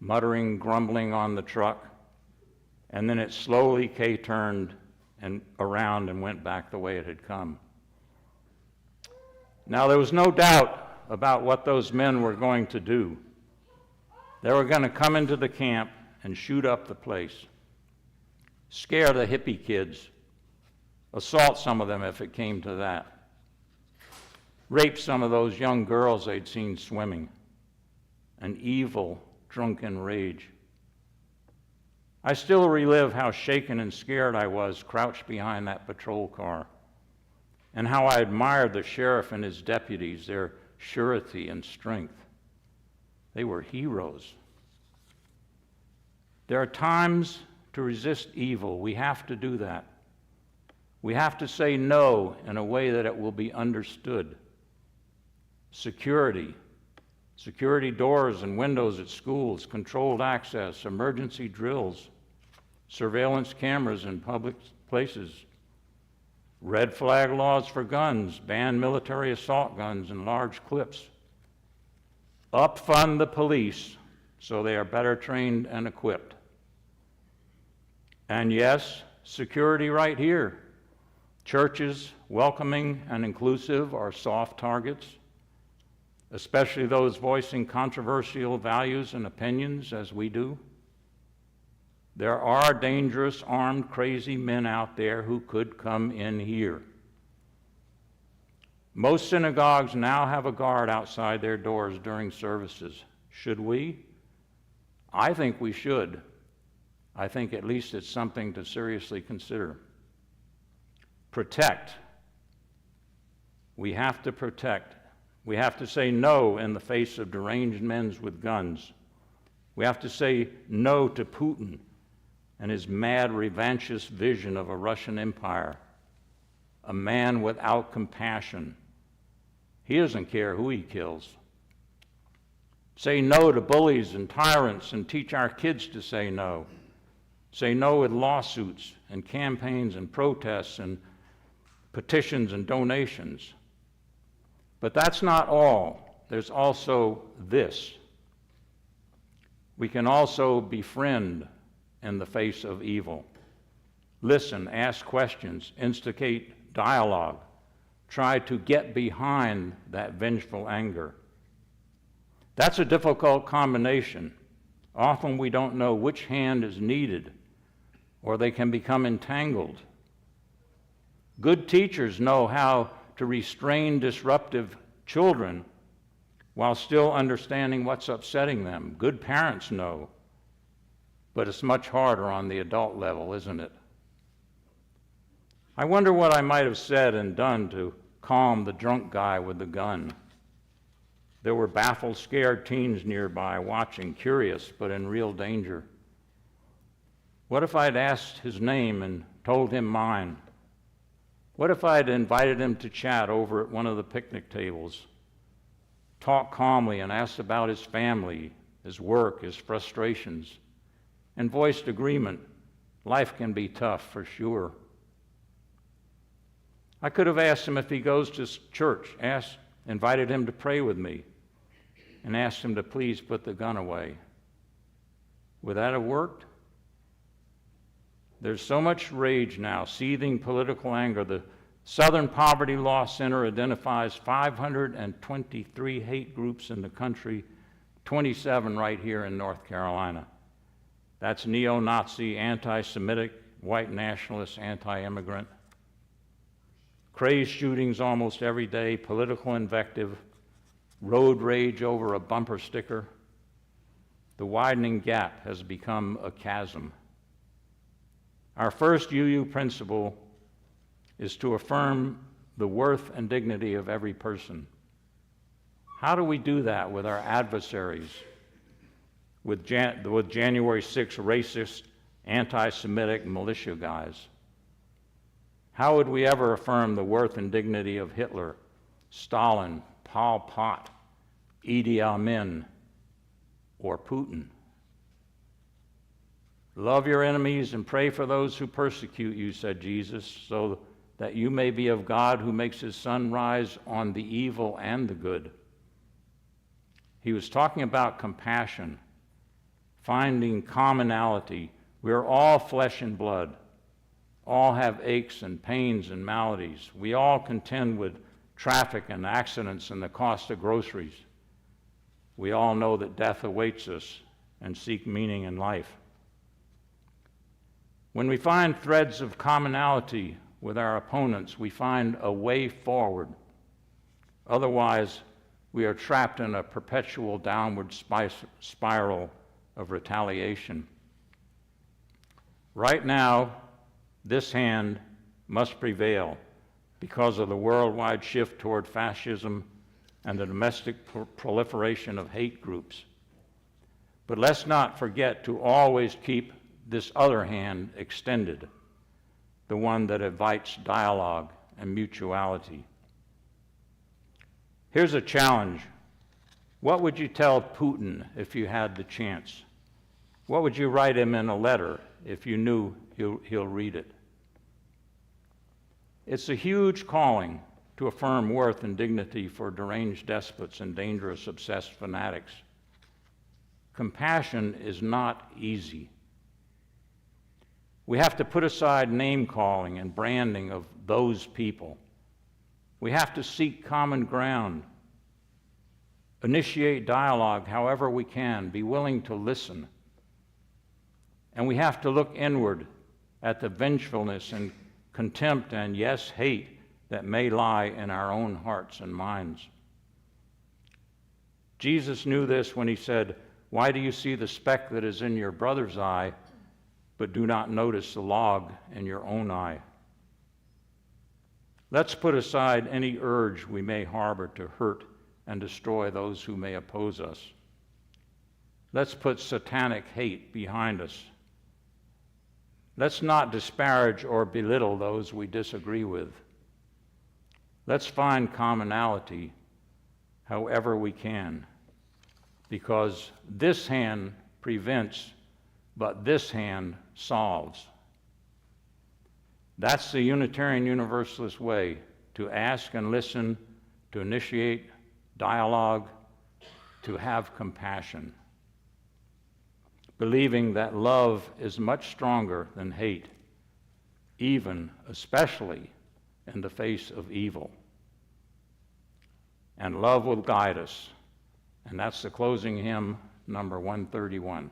muttering, grumbling on the truck, and then it slowly K-turned and around and went back the way it had come. Now, there was no doubt about what those men were going to do. They were going to come into the camp and shoot up the place, scare the hippie kids, assault some of them if it came to that, rape some of those young girls they'd seen swimming, an evil, drunken rage. I still relive how shaken and scared I was crouched behind that patrol car, and how I admired the sheriff and his deputies, their surety and strength. They were heroes. There are times to resist evil. We have to do that. We have to say no in a way that it will be understood. Security doors and windows at schools, controlled access, emergency drills, surveillance cameras in public places, red flag laws for guns, ban military assault guns and large clips, upfund the police so they are better trained and equipped. And yes, security right here. Churches, welcoming and inclusive, are soft targets, especially those voicing controversial values and opinions as we do. There are dangerous, armed, crazy men out there who could come in here. Most synagogues now have a guard outside their doors during services. Should we? I think we should. I think at least it's something to seriously consider. Protect. We have to protect. We have to say no in the face of deranged men with guns. We have to say no to Putin and his mad, revanchist vision of a Russian empire, a man without compassion. He doesn't care who he kills. Say no to bullies and tyrants and teach our kids to say no. Say no with lawsuits and campaigns and protests and petitions and donations. But that's not all. There's also this. We can also befriend in the face of evil. Listen, ask questions, instigate dialogue, try to get behind that vengeful anger. That's a difficult combination. Often we don't know which hand is needed, or they can become entangled. Good teachers know how to restrain disruptive children while still understanding what's upsetting them. Good parents know, but it's much harder on the adult level, isn't it? I wonder what I might have said and done to calm the drunk guy with the gun. There were baffled, scared teens nearby watching, curious but in real danger. What if I'd asked his name and told him mine? What if I had invited him to chat over at one of the picnic tables, talk calmly and asked about his family, his work, his frustrations, and voiced agreement? Life can be tough, for sure. I could have asked him if he goes to church, invited him to pray with me, and asked him to please put the gun away. Would that have worked? There's so much rage now, seething political anger. The Southern Poverty Law Center identifies 523 hate groups in the country, 27 right here in North Carolina. That's neo-Nazi, anti-Semitic, white nationalist, anti-immigrant. Crazed shootings almost every day, political invective, road rage over a bumper sticker. The widening gap has become a chasm. Our first UU principle is to affirm the worth and dignity of every person. How do we do that with our adversaries, with January 6 racist, anti-Semitic militia guys? How would we ever affirm the worth and dignity of Hitler, Stalin, Pol Pot, Idi Amin, or Putin? Love your enemies and pray for those who persecute you, said Jesus, so that you may be of God who makes his sun rise on the evil and the good. He was talking about compassion, finding commonality. We are all flesh and blood, all have aches and pains and maladies. We all contend with traffic and accidents and the cost of groceries. We all know that death awaits us and seek meaning in life. When we find threads of commonality with our opponents, we find a way forward. Otherwise, we are trapped in a perpetual downward spiral of retaliation. Right now, this hand must prevail because of the worldwide shift toward fascism and the domestic proliferation of hate groups. But let's not forget to always keep this other hand extended, the one that invites dialogue and mutuality. Here's a challenge. What would you tell Putin if you had the chance? What would you write him in a letter if you knew he'll read it? It's a huge calling to affirm worth and dignity for deranged despots and dangerous, obsessed fanatics. Compassion is not easy. We have to put aside name-calling and branding of those people. We have to seek common ground, initiate dialogue however we can, be willing to listen. And we have to look inward at the vengefulness and contempt and, yes, hate that may lie in our own hearts and minds. Jesus knew this when he said, "Why do you see the speck that is in your brother's eye, but do not notice the log in your own eye?" Let's put aside any urge we may harbor to hurt and destroy those who may oppose us. Let's put satanic hate behind us. Let's not disparage or belittle those we disagree with. Let's find commonality however we can, because this hand prevents, but this hand solves. That's the Unitarian Universalist way, to ask and listen, to initiate dialogue, to have compassion, believing that love is much stronger than hate, even, especially, in the face of evil. And love will guide us. And that's the closing hymn, number 131.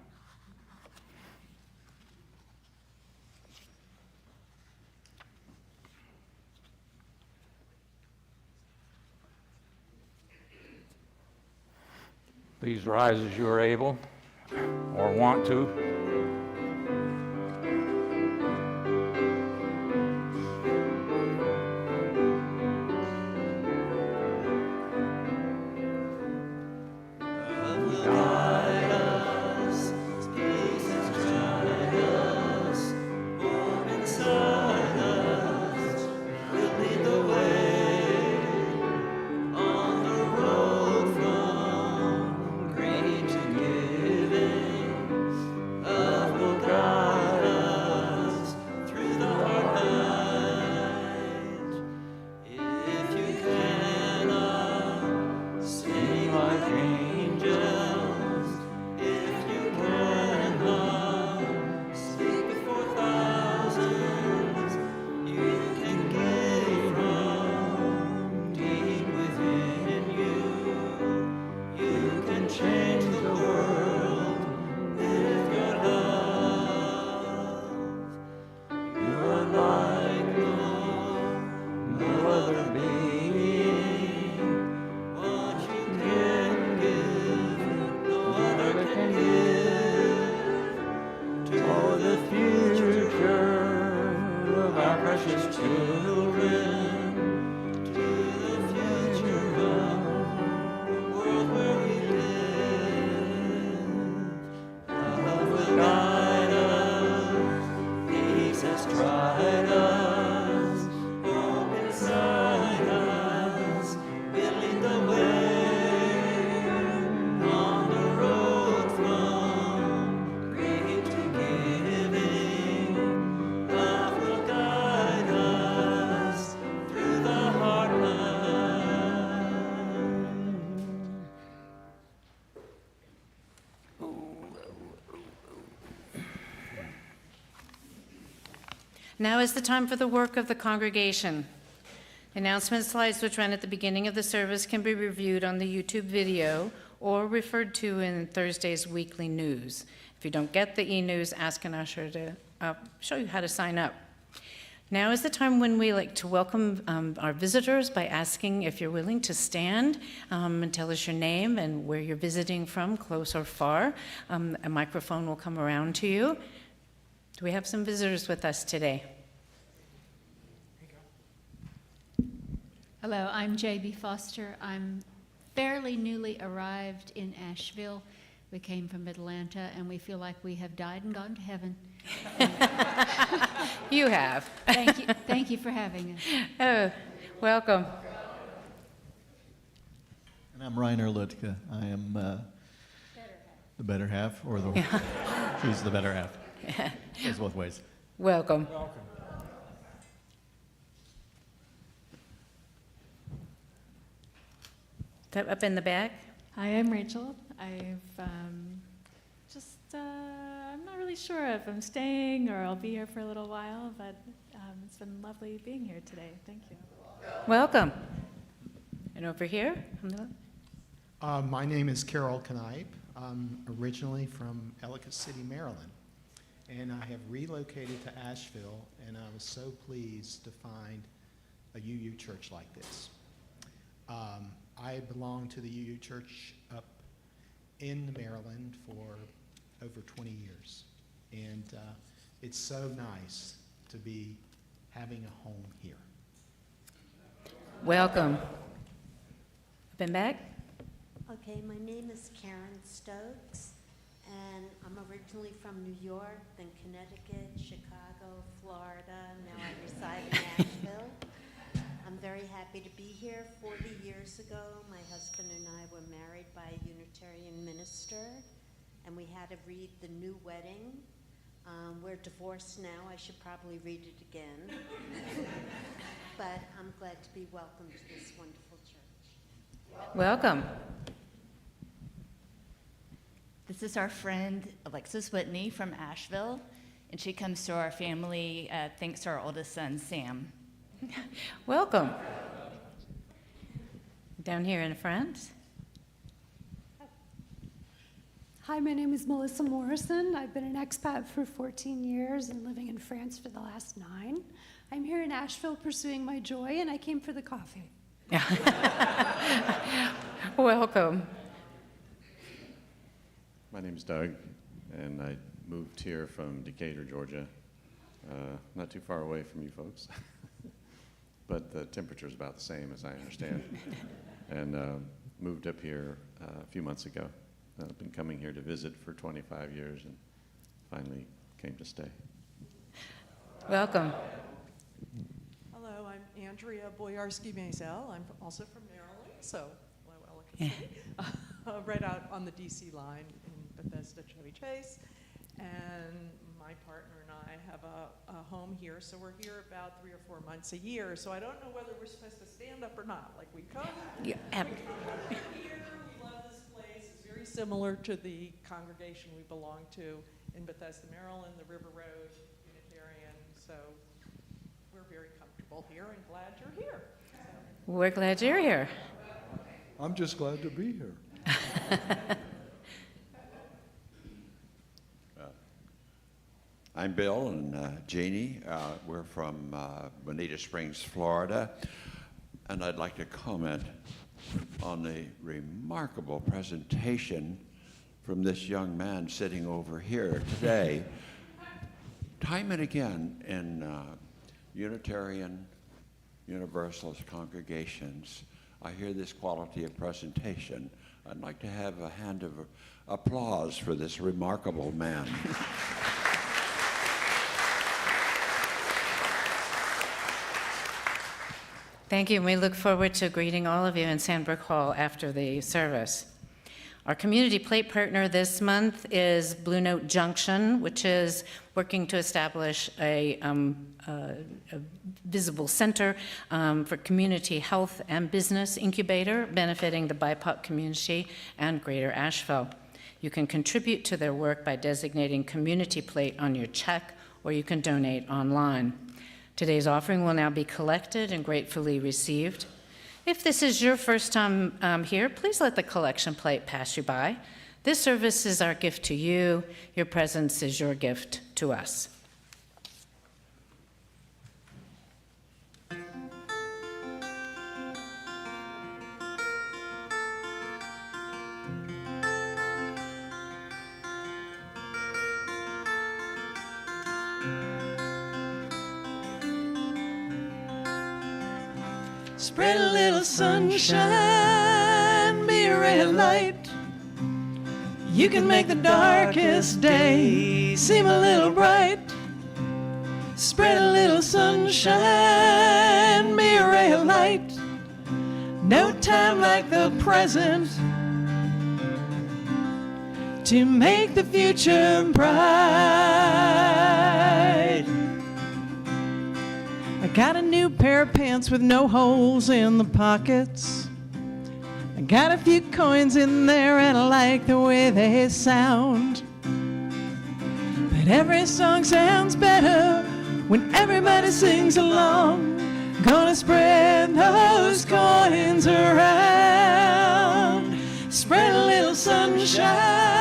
Please rise as you are able or want to. Sun other be. What you can give, no other can give. For the future of our precious children. To the future of the world where we live. Love will guide us, peace has tried us, hope inside us, will lead the way on the road from grief to giving. Love will guide us through the heartland. Now is the time for the work of the congregation. Announcement slides which ran at the beginning of the service can be reviewed on the YouTube video or referred to in Thursday's weekly news. If you don't get the e-news, ask an usher to show you how to sign up. Now is the time when we like to welcome our visitors by asking if you're willing to stand and tell us your name and where you're visiting from, close or far. A microphone will come around to you. Do we have some visitors with us today? Hello, I'm J.B. Foster. I'm fairly newly arrived in Asheville. We came from Atlanta, and we feel like we have died and gone to heaven. You have. Thank you. Thank you for having us. Oh, welcome. And I'm Reiner Lutka. I am the better half, or the she's the better half. Goes both ways. Welcome. That up in the back? Hi, I'm Rachel. I'm not really sure if I'm staying or I'll be here for a little while, but it's been lovely being here today. Thank you. Welcome. And over here? My name is Carol Knipe. I'm originally from Ellicott City, Maryland, and I have relocated to Asheville, and I was so pleased to find a UU church like this. I belong to the UU church up in Maryland for over 20 years, and it's so nice to be having a home here. Welcome. Been back? Okay, my name is Karen Stokes, and I'm originally from New York, then Connecticut, Chicago, Florida. Now I reside in Nashville. I'm very happy to be here. 40 years ago, my husband and I were married by a Unitarian minister, and we had to read the new wedding. We're divorced now. I should probably read it again. But I'm glad to be welcomed to this wonderful church. Welcome. This is our friend Alexis Whitney from Asheville, and she comes to our family thanks to our oldest son, Sam. Welcome. Down here in front. Hi, my name is Melissa Morrison. I've been an expat for 14 years and living in France for the last 9. I'm here in Asheville pursuing my joy, and I came for the coffee. Welcome. My name is Doug, and I moved here from Decatur, Georgia. Not too far away from you folks, but the temperature is about the same as I understand. And moved up here a few months ago. I've been coming here to visit for 25 years and finally came to stay. Welcome. Hello, I'm Andrea Boyarsky-Mazel. I'm also from Maryland, so hello, Ellicott, right out on the DC line in Bethesda, Chevy Chase. And my partner and I have a home here, so we're here about 3 or 4 months a year. So I don't know whether we're supposed to stand up or not. Like we come, Yeah. we're here, we love this place. It's very similar to the congregation we belong to in Bethesda, Maryland, the River Road Unitarian. So we're very comfortable here and glad you're here. We're glad you're here. I'm just glad to be here. I'm Bill and Jeannie. We're from Bonita Springs, Florida. and I'd like to comment on the remarkable presentation from this young man sitting over here today. Time and again in Unitarian Universalist congregations, I hear this quality of presentation. I'd like to have a hand of applause for this remarkable man. Thank you, and we look forward to greeting all of you in Sandbrook Hall after the service. Our community plate partner this month is Blue Note Junction, which is working to establish a visible center for community health and business incubator benefiting the BIPOC community and Greater Asheville. You can contribute to their work by designating community plate on your check, or you can donate online. Today's offering will now be collected and gratefully received. If this is your first time here, please let the collection plate pass you by. This service is our gift to you. Your presence is your gift to us. Spread a little sunshine, be a ray of light. You can make the darkest day seem a little bright. Spread a little sunshine, be a ray of light. No time like the present to make the future bright. I got a new pair of pants with no holes in the pockets. I got a few coins in there and I like the way they sound. But every song sounds better when everybody sings along. Gonna spread those coins around. Spread a little sunshine,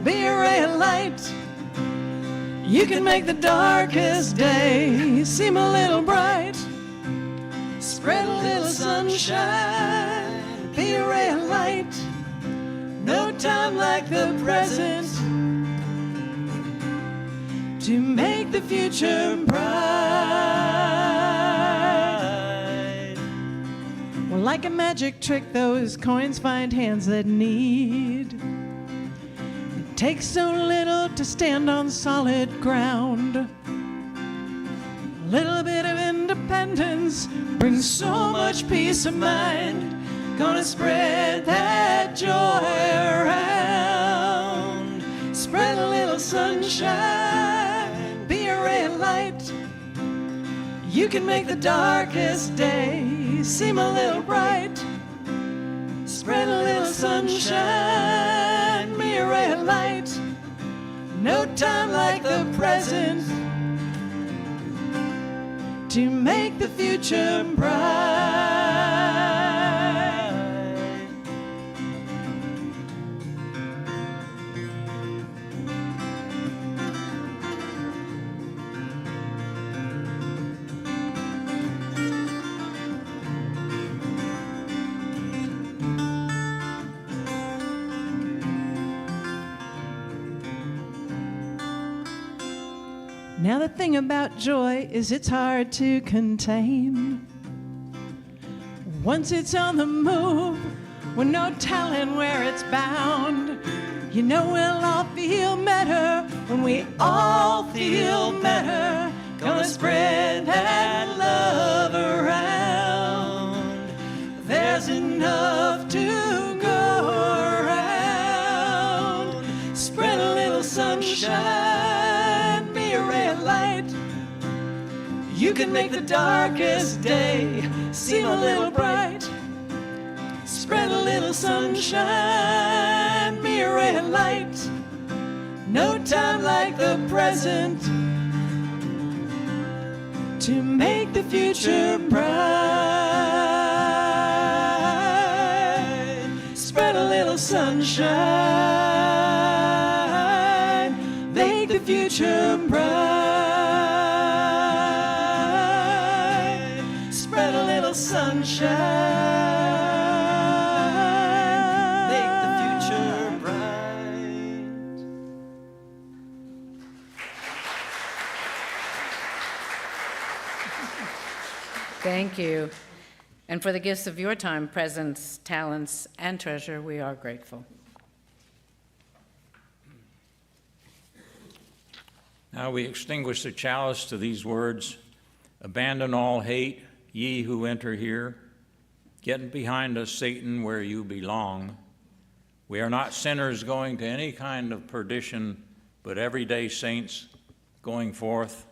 be a ray of light. You can make the darkest day seem a little bright. Spread a little sunshine, be a ray of light. No time like the present to make the future bright. Well, like a magic trick, those coins find hands that need. It takes so little to stand on solid ground. A little bit of independence brings so much peace of mind. Gonna spread that joy around. Spread a little sunshine, be a ray of light. You can make the darkest day seem a little bright. Spread a little sunshine, be a ray of light. No time like the present to make the future bright. Now the thing about joy is it's hard to contain. Once it's on the move, with no telling where it's bound. You know we'll all feel better when we all feel better. Gonna spread that love around. There's enough to go around. Spread a little sunshine, be a ray of light. You can make the darkest day seem a little bright. Spread a little sunshine, be a ray of light. No time like the present to make the future bright. Spread a little sunshine, make the future bright. Spread a little sunshine. sunshine. Make the future bright. Thank you. And for the gifts of your time, presence, talents, and treasure, we are grateful. Now we extinguish the chalice to these words, abandon all hate, ye who enter here. Get behind us, Satan, where you belong. We are not sinners going to any kind of perdition, but everyday saints going forth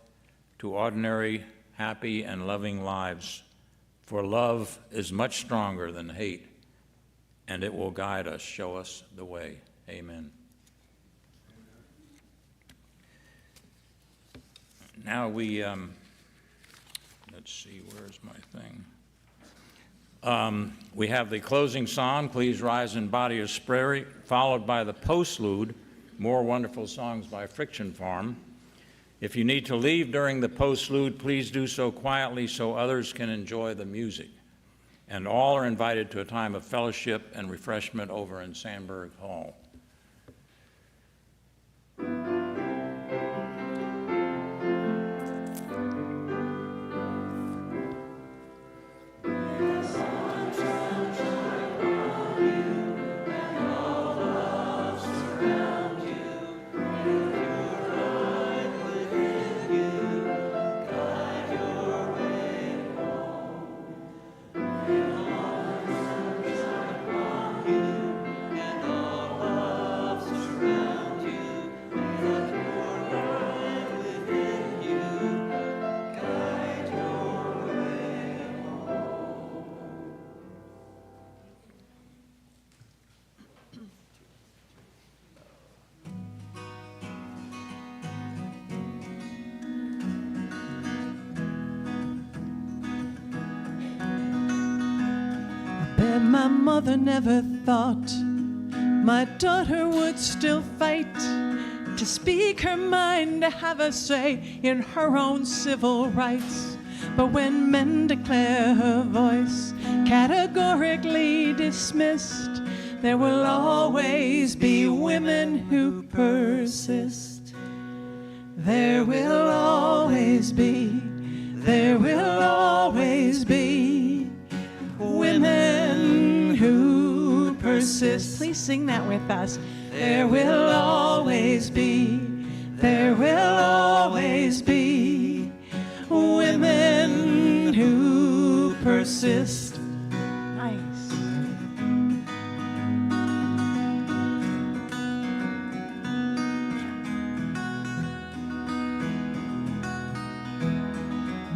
to ordinary, happy, and loving lives. For love is much stronger than hate, and it will guide us, show us the way. Amen. Now we, let's see, where's my thing? We have the closing song, Please Rise in Body of Spirit, followed by the postlude, More Wonderful Songs by Friction Farm. If you need to leave during the postlude, please do so quietly so others can enjoy the music. And all are invited to a time of fellowship and refreshment over in Sandburg Hall. Bet my mother never thought my daughter would still fight to speak her mind, to have a say in her own civil rights. But when men declare her voice categorically dismissed, there will always be women who persist. There will always be women who persist. Please sing that with us. There will always be women who persist. Nice.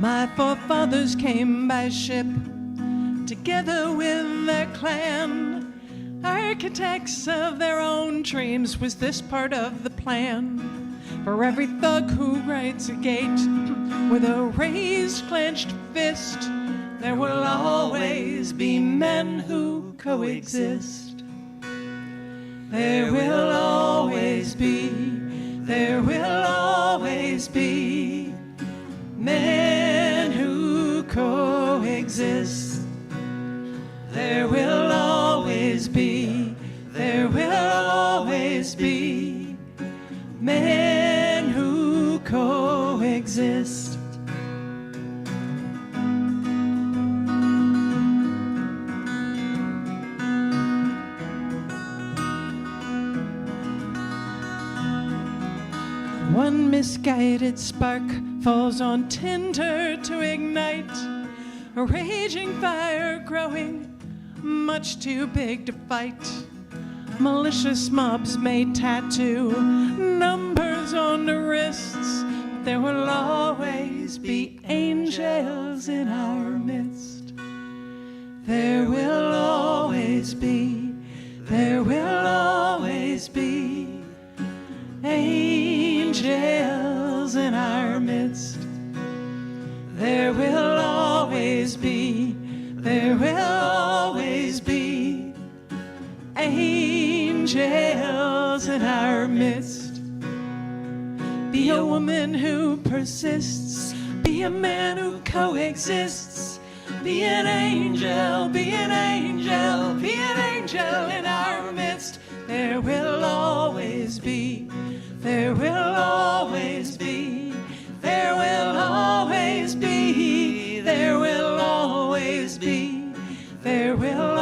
My forefathers came by ship, together with their clan. Architects of their own dreams, was this part of the plan? For every thug who rides a gate with a raised, clenched fist, there will always be men who coexist. There will always be men who coexist. There will always be men who coexist. One misguided spark falls on tinder to ignite a raging fire growing much too big to fight. Malicious mobs may tattoo numbers on the wrists, but there will always be angels in our midst. There will always be angels in our midst. There will always be angels in our midst. Be a woman who persists, be a man who coexists. Be an angel, be an angel, be an angel in our midst. There will always be, there will always be, there will always be, there will always be, there will